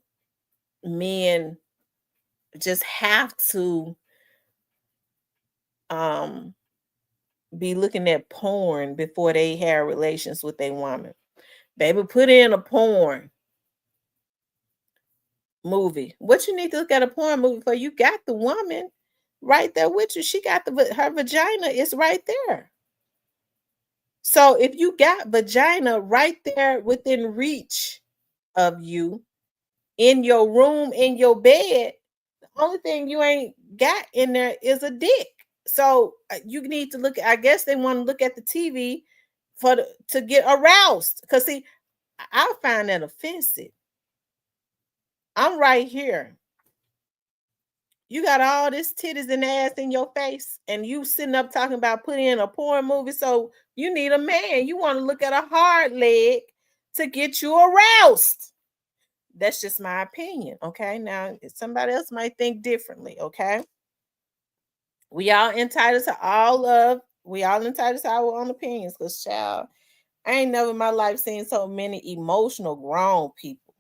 Speaker 1: men just have to be looking at porn before they have relations with a woman. Baby, put in a porn movie. What you need to look at a porn movie for? You got the woman right there with you. She got her vagina is right there. So if you got vagina right there within reach of you in your room, in your bed, the only thing you ain't got in there is a dick. So you need to look. I guess they want to look at the TV to get aroused. Cause see, I find that offensive. I'm right here. You got all this titties and ass in your face, and you sitting up talking about putting in a porn movie. So you need a man. You want to look at a hard leg to get you aroused. That's just my opinion. Okay. Now somebody else might think differently. Okay. We all entitled to our own opinions. Because child, I ain't never in my life seen so many emotional grown people.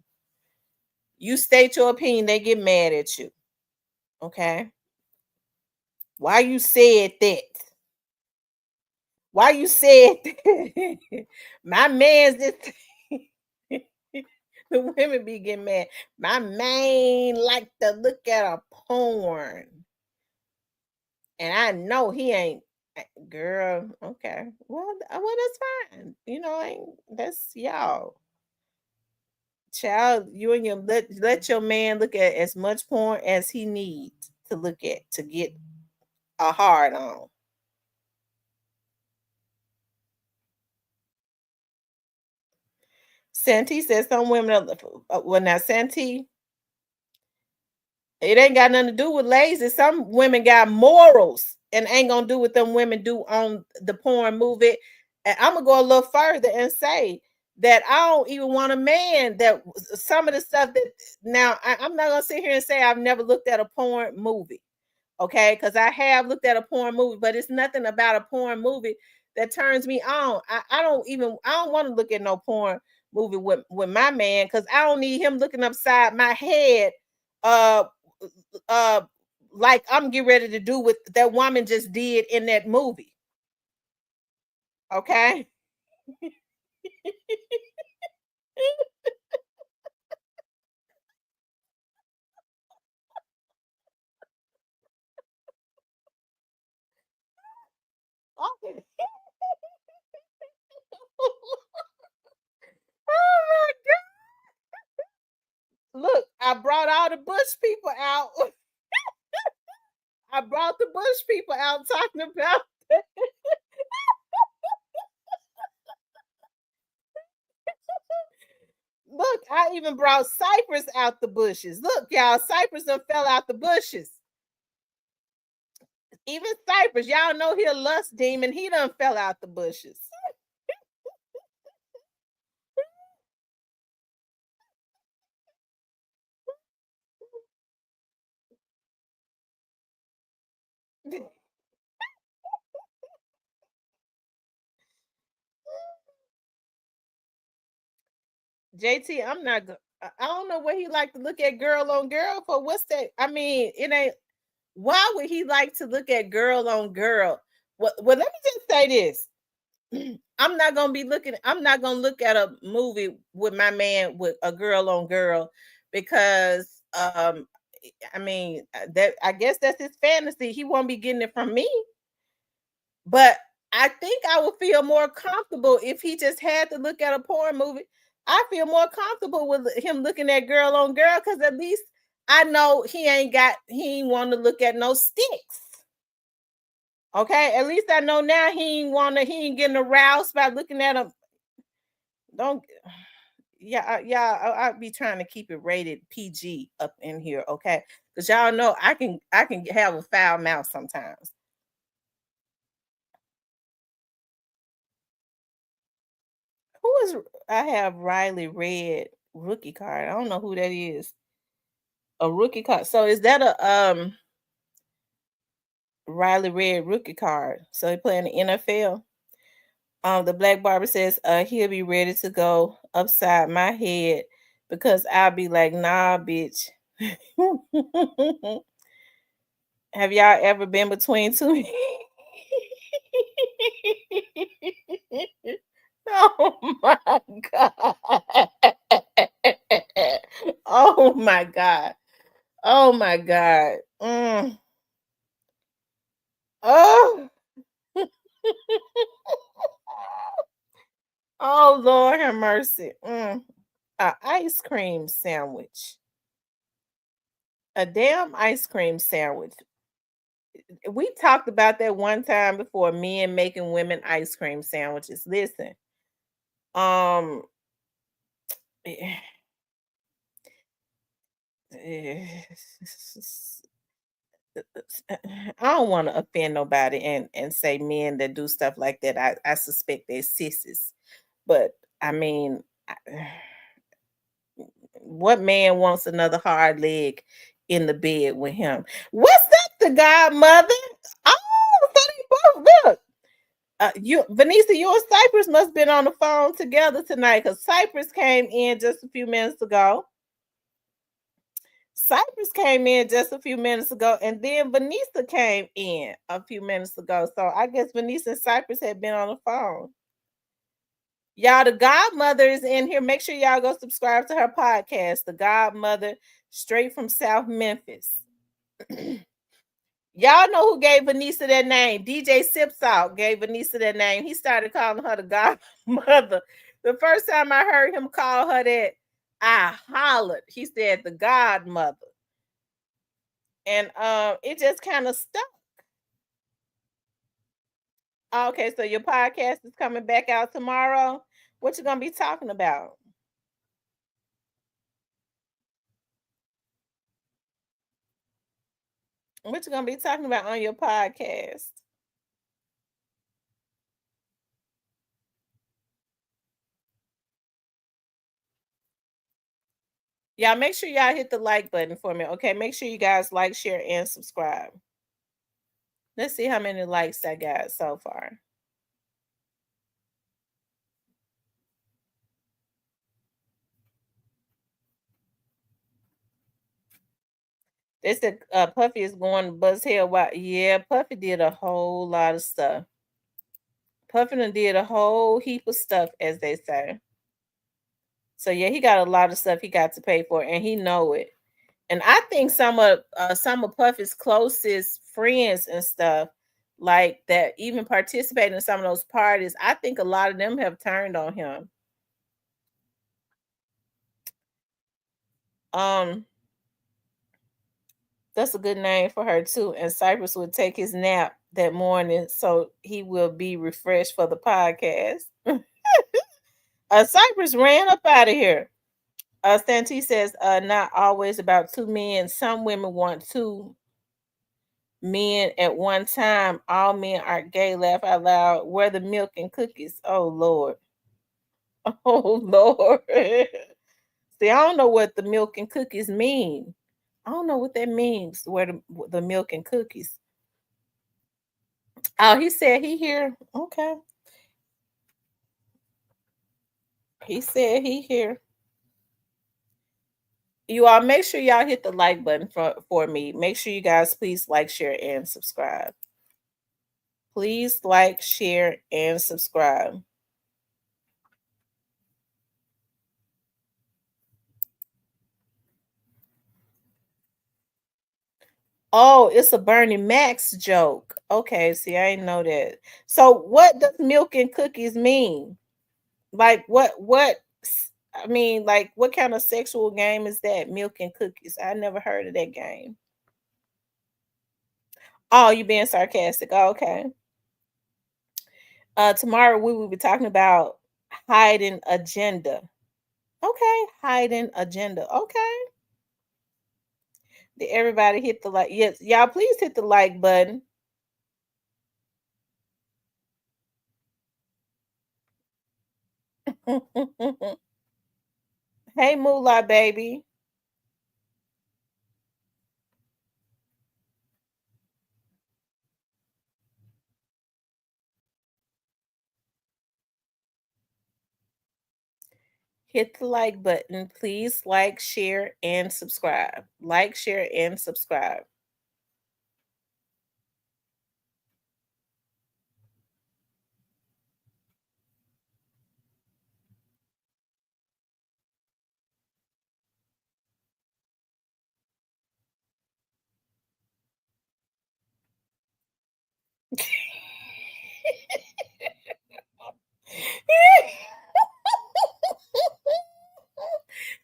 Speaker 1: You state your opinion, they get mad at you. Okay. Why you said that? Why you said that? My man's this. The women be getting mad. My man like to look at a porn. And I know he ain't, girl. Okay. Well, that's fine. That's y'all. Child, you and your let your man look at as much porn as he needs to look at to get a hard on. Santee says some women well now Santee, it ain't got nothing to do with lazy. Some women got morals and ain't gonna do what them women do on the porn movie. And I'm gonna go a little further and say that I don't even want a man that some of the stuff that now I'm not gonna sit here and say I've never looked at a porn movie. Okay, because I have looked at a porn movie, but it's nothing about a porn movie that turns me on. I don't want to look at no porn movie with my man because I don't need him looking upside my head uh uh like I'm getting ready to do what that woman just did in that movie. Okay. Okay. Oh my God. Look, I brought all the bush people out. I brought the bush people out talking about that. Look, I even brought Cypress out the bushes. Look, y'all, Cypress done fell out the bushes. Even Cypress, y'all know he a lust demon. He done fell out the bushes. JT, I'm not. I don't know what he like to look at girl on girl for. What's that? I mean, it ain't. Why would he like to look at girl on girl? Well, let me just say this. I'm not gonna be looking. I'm not gonna look at a movie with my man with a girl on girl because I mean that I guess that's his fantasy. He won't be getting it from me. But I think I would feel more comfortable if he just had to look at a porn movie. I feel more comfortable with him looking at girl on girl because at least I know he ain't want to look at no sticks. Okay, at least I know now he ain't getting aroused by looking at him. Don't yeah, I'll be trying to keep it rated PG up in here, okay? Because y'all know I can have a foul mouth sometimes. Who is I have Riley Red rookie card. I don't know who that is. A rookie card. So is that a Riley Red rookie card? So he playing the NFL. The Black Barber says he'll be ready to go upside my head because I'll be like, nah, bitch. Have y'all ever been between two? Oh my god. Oh my god. Oh my god. Oh. Oh Lord have mercy. A ice cream sandwich. A damn ice cream sandwich. We talked about that one time before, men making women ice cream sandwiches. Listen. Um I don't want to offend nobody and say men that do stuff like that. I suspect they're sissies. But I mean, what man wants another hard leg in the bed with him? What's that, the godmother? Oh, so they both look. You, Vanessa, you and Cypress must have been on the phone together tonight because Cypress came in just a few minutes ago. Cypress came in just a few minutes ago, and then Vanessa came in a few minutes ago. So I guess Vanessa and Cypress had been on the phone. Y'all, the godmother is in here. Make sure y'all go subscribe to her podcast, The Godmother, straight from South Memphis. Y'all know who gave Vanessa that name? DJ Sipsalt gave Vanessa that name. He started calling her the godmother. The first time I heard him call her that, I hollered. He said the godmother. And it just kind of stuck. Okay, so your podcast is coming back out tomorrow. What you gonna be talking about? What you gonna be talking about on your podcast? Y'all make sure y'all hit the like button for me. Okay, make sure you guys like, share, and subscribe. Let's see how many likes I got so far. They said Puffy is going to buzz hell. Why? Yeah, Puffy did a whole lot of stuff. Puffy did a whole heap of stuff, as they say. So yeah, he got a lot of stuff he got to pay for, and he know it. And I think some of Puffy's closest friends and stuff like that even participate in some of those parties. I think a lot of them have turned on him. Um, that's a good name for her too. And Cypress would take his nap that morning, so he will be refreshed for the podcast. Cypress ran up out of here. Santee says, not always about two men. Some women want two men at one time. All men are gay. Laugh out loud. Where the milk and cookies? Oh Lord. Oh Lord. See, I don't know what the milk and cookies mean. I don't know what that means. Where the milk and cookies. Oh, he said he here. Okay. He said he here. You all make sure y'all hit the like button for me. Make sure you guys please like, share, and subscribe. Please like, share, and subscribe. Oh, it's a Bernie Max joke. Okay, see, I didn't know that. So what does milk and cookies mean? Like I mean, like what kind of sexual game is that? Milk and cookies. I never heard of that game. Oh, you being sarcastic. Oh, okay. Tomorrow we will be talking about hiding agenda. Okay, hiding agenda. Okay. Did everybody hit the like? Yes, y'all please hit the like button. Hey Moolah baby. Hit the like button. Please like, share, and subscribe. Like, share, and subscribe.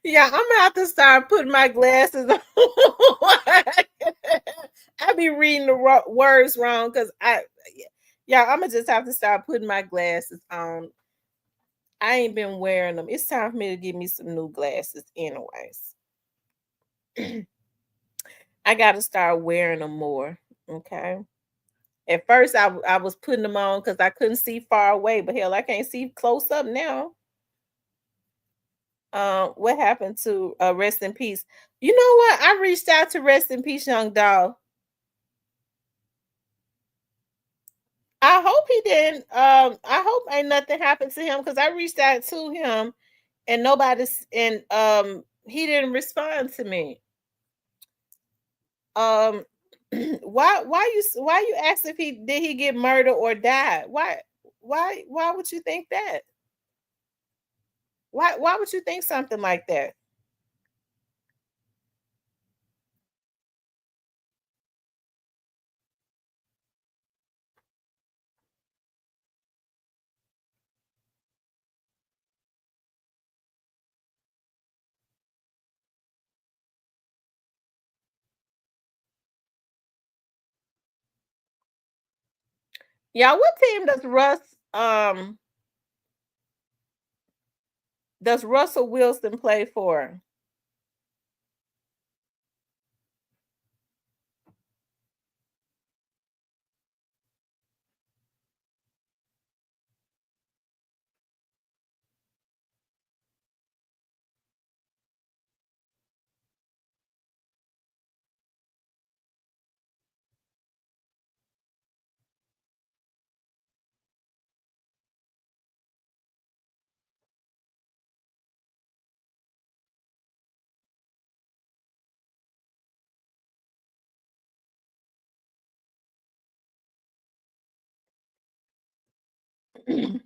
Speaker 1: Yeah, I'm gonna have to start putting my glasses on. I be reading the words wrong because yeah, I'm gonna just have to start putting my glasses on. I ain't been wearing them. It's time for me to get me some new glasses, anyways. I got to start wearing them more. Okay. At first, I was putting them on because I couldn't see far away, but hell, I can't see close up now. What happened to Rest in Peace? You know what? I reached out to Rest in Peace, young dog. I hope he didn't. I hope ain't nothing happened to him because I reached out to him and nobody's and he didn't respond to me. Um, why you ask if he did he get murdered or died? Why would you think that? Why would you think something like that? Yeah, what team does Russell Wilson play for?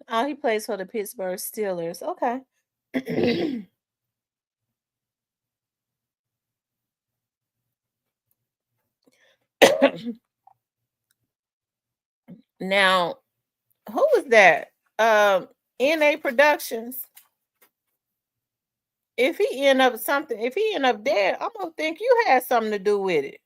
Speaker 1: Oh, he plays for the Pittsburgh Steelers. Okay. Now, who was that? NA Productions. If he end up dead, I'm gonna think you had something to do with it.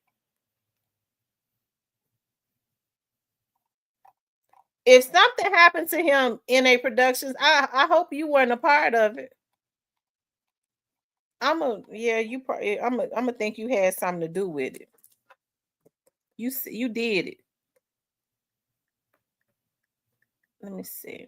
Speaker 1: If something happened to him in a Productions, I hope you weren't a part of it. You probably I'm gonna think you had something to do with it. You did it. Let me see.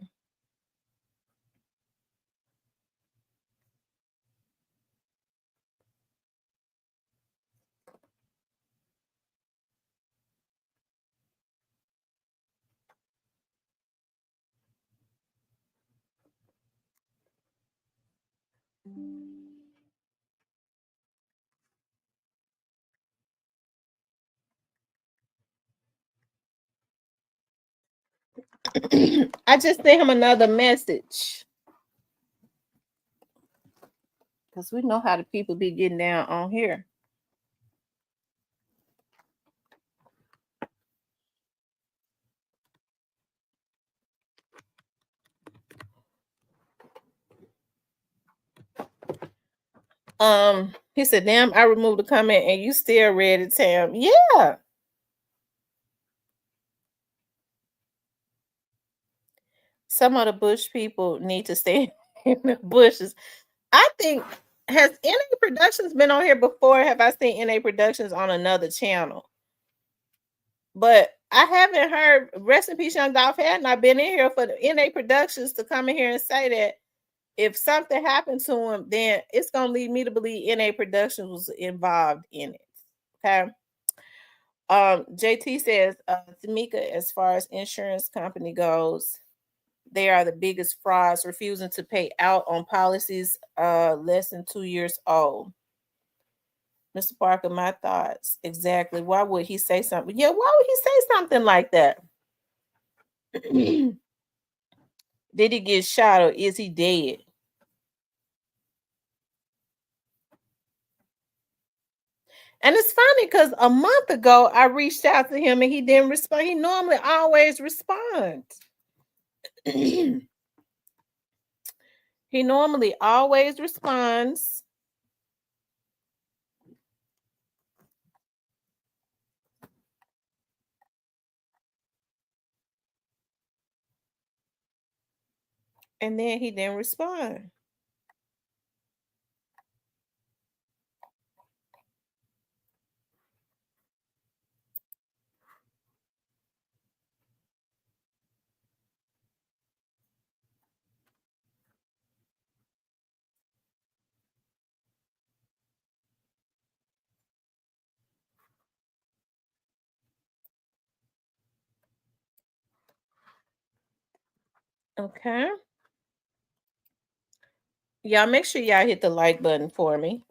Speaker 1: I just sent him another message because we know how the people be getting down on here. He said, "Damn, I removed the comment and you still read it, Tam." Yeah. Some of the bush people need to stay in the bushes. I think, has NA Productions been on here before? Have I seen NA Productions on another channel? But I haven't heard, rest in peace, Young Dolph, had not been in here for the NA Productions to come in here and say that if something happened to him, then it's gonna lead me to believe NA Productions was involved in it. Okay. JT says, Tamika, as far as insurance company goes, they are the biggest frauds, refusing to pay out on policies less than 2 years old. Mr. Parker, my thoughts. Exactly. Why would he say something? Yeah, why would he say something like that? Did he get shot or is he dead? And it's funny because a month ago I reached out to him and he didn't respond. He normally always responds. He normally always responds. And then he didn't respond. Okay. Y'all make sure y'all hit the like button for me.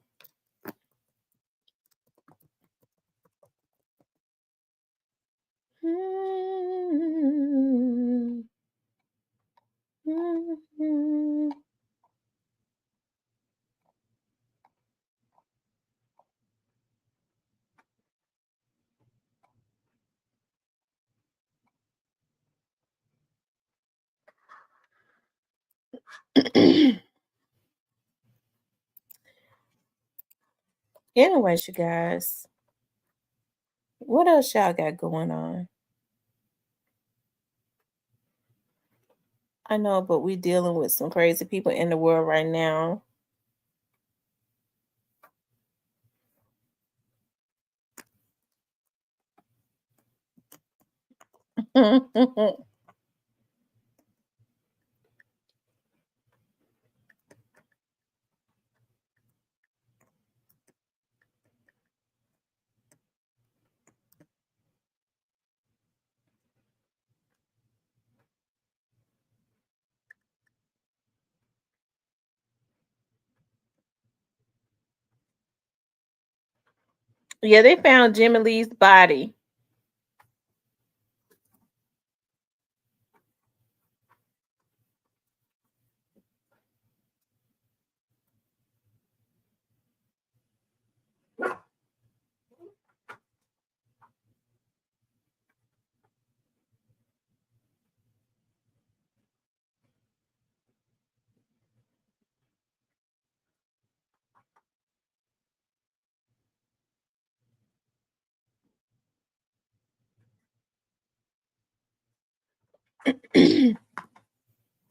Speaker 1: Anyways, you guys, what else y'all got going on? I know, but we're dealing with some crazy people in the world right now. Yeah, they found Jimmy Lee's body.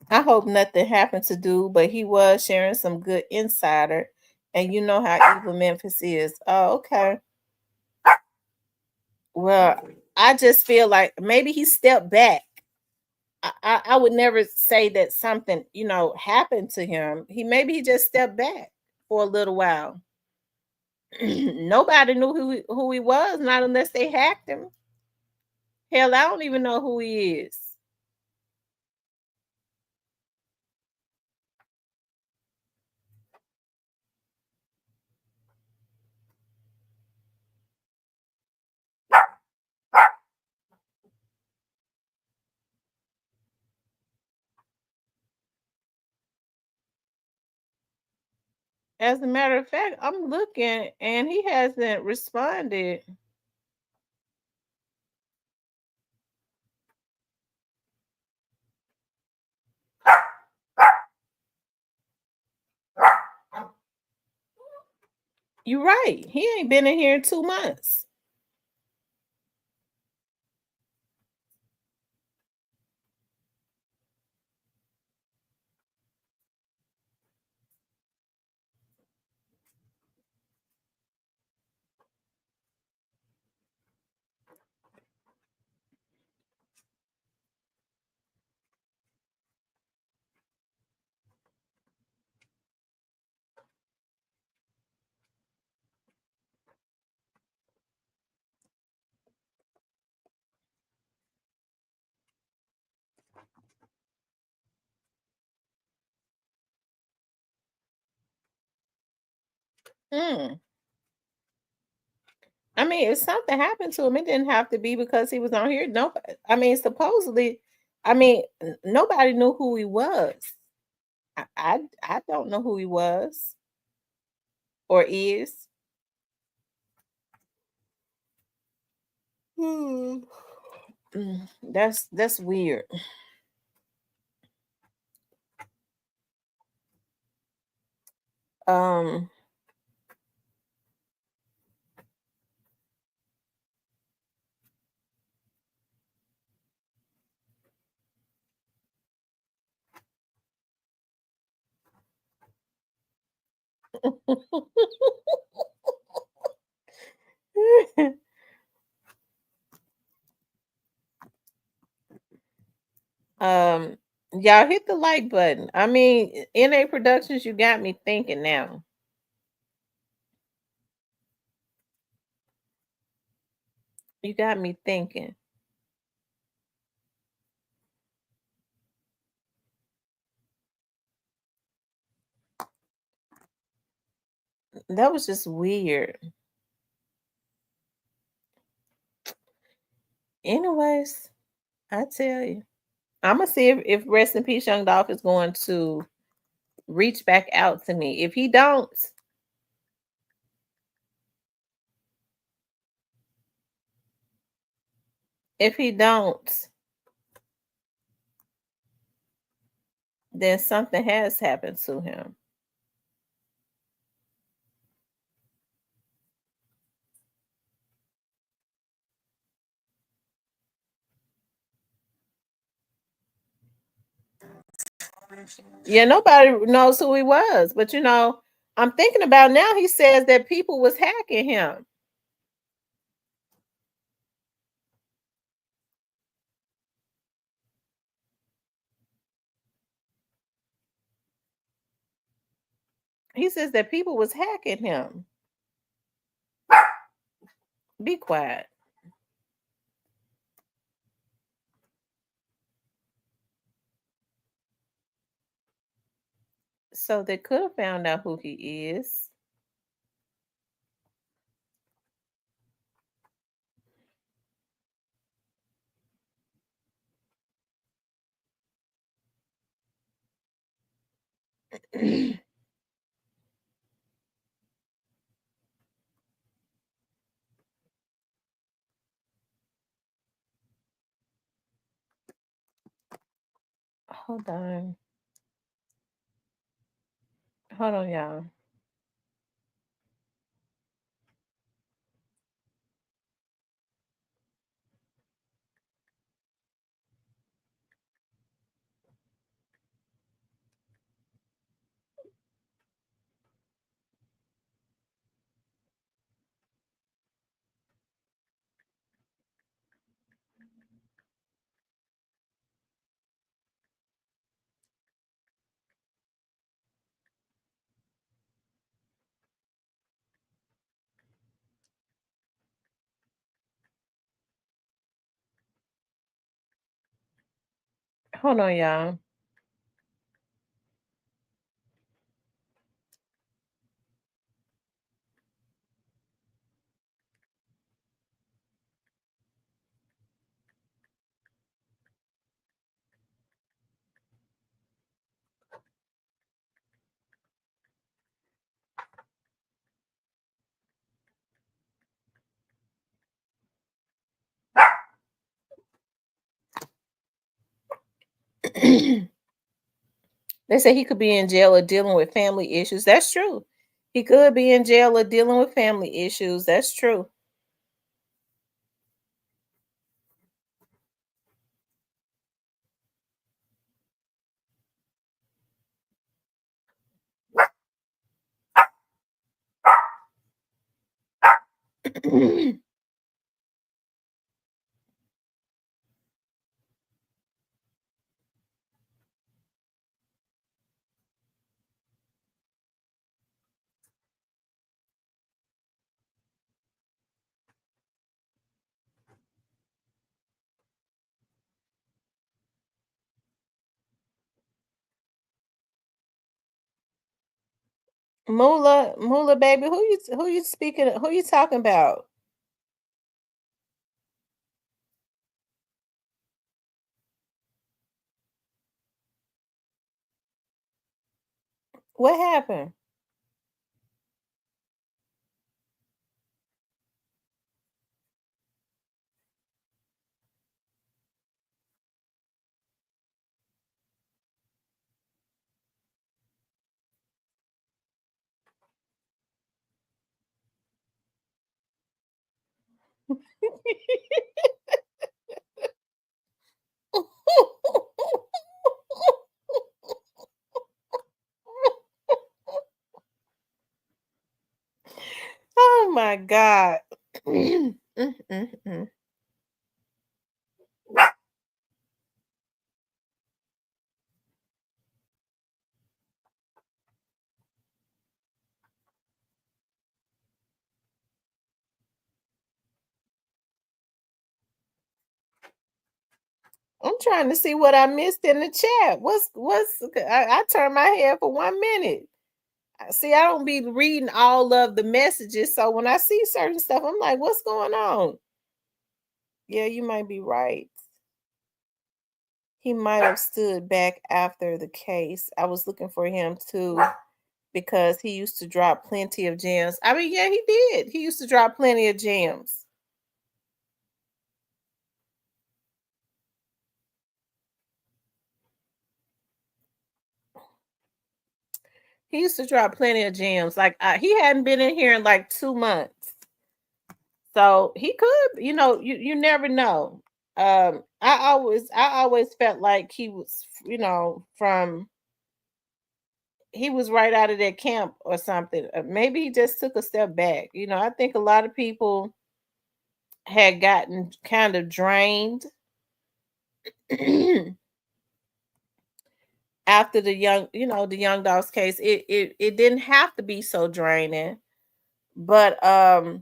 Speaker 1: I hope nothing happened to dude, but he was sharing some good insider. And you know how evil Memphis is. Oh, okay. Well, I just feel like maybe he stepped back. I would never say that something, happened to him. He just stepped back for a little while. Nobody knew who he was, not unless they hacked him. Hell, I don't even know who he is. As a matter of fact, I'm looking and he hasn't responded. You're right. He ain't been in here in 2 months. Mm. I mean, if something happened to him, it didn't have to be because he was on here. No, I mean, supposedly, I mean, nobody knew who he was. I don't know who he was or is. Hmm. That's weird. Um. um. Y'all hit the like button. I mean, NA Productions, you got me thinking now. You got me thinking. That was just weird. Anyways, I tell you. I'm gonna see if Rest in Peace Young Dolph is going to reach back out to me. If he don't, then something has happened to him. Yeah, nobody knows who he was, but I'm thinking about now. He says that people was hacking him. He says that people was hacking him. Be quiet. So they could have found out who he is. Hold on. Hold on, y'all. Hold on, y'all. They say he could be in jail or dealing with family issues. That's true. He could be in jail or dealing with family issues. That's true. Moolah, baby, who you speaking? Who you talking about? What happened? Oh my God. Mm, mm, mm. I'm trying to see what I missed in the chat. I turned my head for 1 minute. See, I don't be reading all of the messages. So when I see certain stuff, I'm like, what's going on? Yeah, you might be right. He might have stood back after the case. I was looking for him too because he used to drop plenty of gems. I mean, yeah, he did. He used to drop plenty of gems. He used to drop plenty of gems. Like he hadn't been in here in like 2 months. So he could, you never know. I always felt like he was, from he was right out of that camp or something. Maybe he just took a step back. I think a lot of people had gotten kind of drained after the young dogs case. It didn't have to be so draining, but I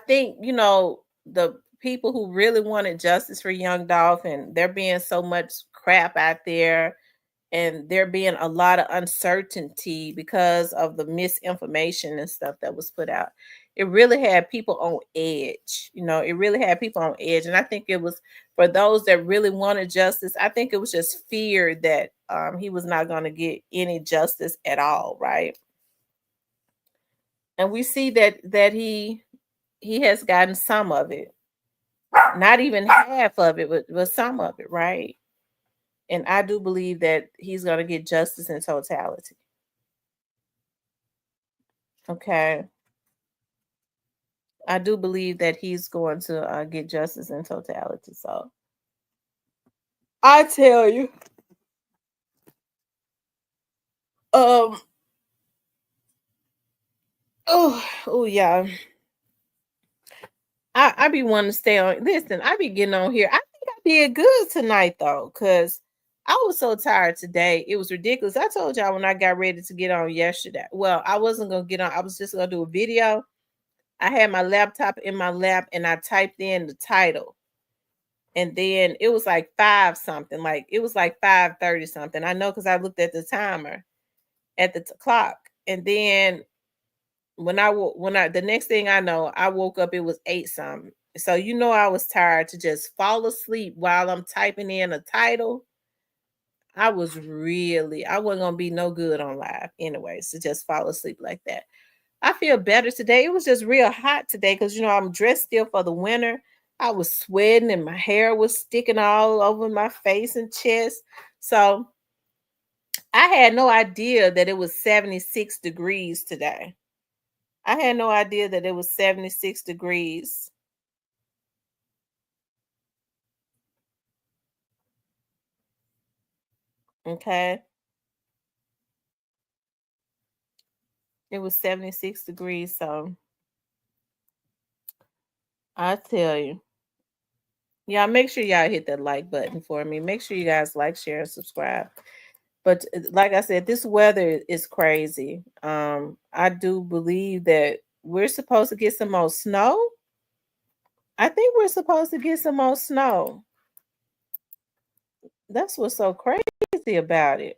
Speaker 1: think the people who really wanted justice for young Dolph, and there being so much crap out there, and there being a lot of uncertainty because of the misinformation and stuff that was put out. It really had people on edge. It really had people on edge. And I think it was for those that really wanted justice. I think it was just fear that he was not going to get any justice at all, right? And we see that he has gotten some of it, not even half of it, but some of it, right? And I do believe that he's going to get justice in totality. Okay. I do believe that he's going to get justice in totality. So I tell you, um, oh yeah, I be wanting to stay on. Listen, I be getting on here. I think I did good tonight though, cause I was so tired today. It was ridiculous. I told y'all when I got ready to get on yesterday. Well, I wasn't gonna get on. I was just gonna do a video. I had my laptop in my lap and I typed in the title. And then it was like 5 something, like it was like 5:30 something. I know because I looked at the timer at the clock. And then when I the next thing I know, I woke up, it was 8 something. So I was tired to just fall asleep while I'm typing in a title. I wasn't gonna be no good on live anyways to just fall asleep like that. I feel better today. It was just real hot today because I'm dressed still for the winter. I was sweating and my hair was sticking all over my face and chest. So I had no idea that it was 76 degrees today. I had no idea that it was 76 degrees. Okay. It was 76 degrees. So I tell you. Y'all make sure y'all hit that like button for me. Make sure you guys like, share, and subscribe. But like I said, this weather is crazy. I do believe that we're supposed to get some more snow. I think we're supposed to get some more snow. That's what's so crazy about it.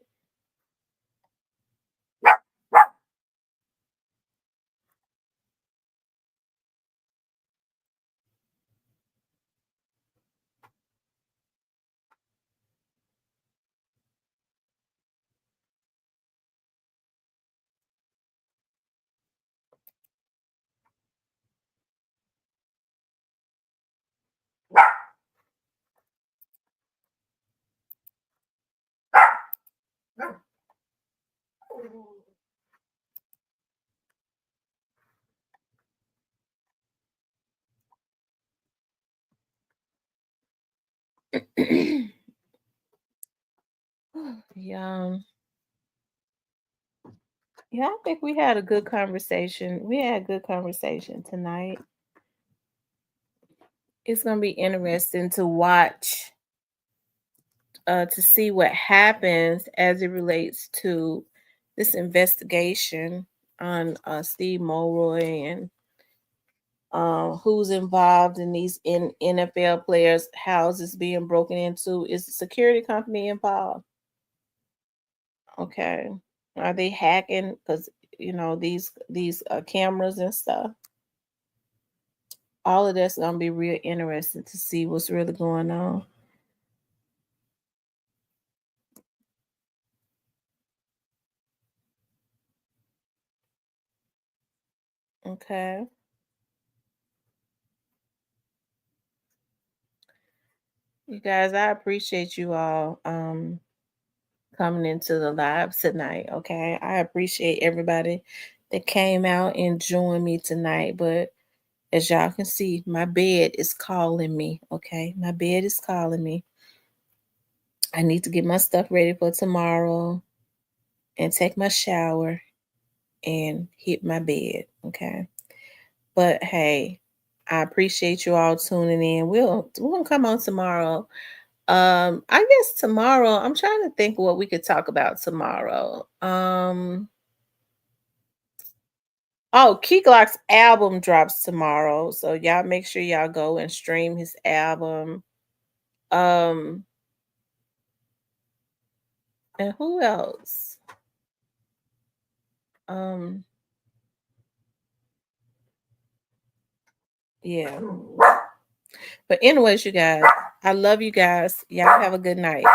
Speaker 1: Yeah. Yeah, I think we had a good conversation. We had a good conversation tonight. It's gonna be interesting to watch, to see what happens as it relates to this investigation on Steve Mulroy and who's involved in these NFL players' houses being broken into. Is the security company involved? Okay, are they hacking? Because these cameras and stuff. All of that's gonna be real interesting to see what's really going on. Okay. You guys, I appreciate you all coming into the live tonight. Okay. I appreciate everybody that came out and joined me tonight. But as y'all can see, my bed is calling me. Okay. My bed is calling me. I need to get my stuff ready for tomorrow and take my shower and hit my bed. Okay. But hey, I appreciate you all tuning in. We'll come on tomorrow. I guess tomorrow, I'm trying to think what we could talk about tomorrow. Key Glock's album drops tomorrow. So y'all make sure y'all go and stream his album. Um, and who else? Um, yeah. But anyways, you guys, I love you guys. Y'all have a good night.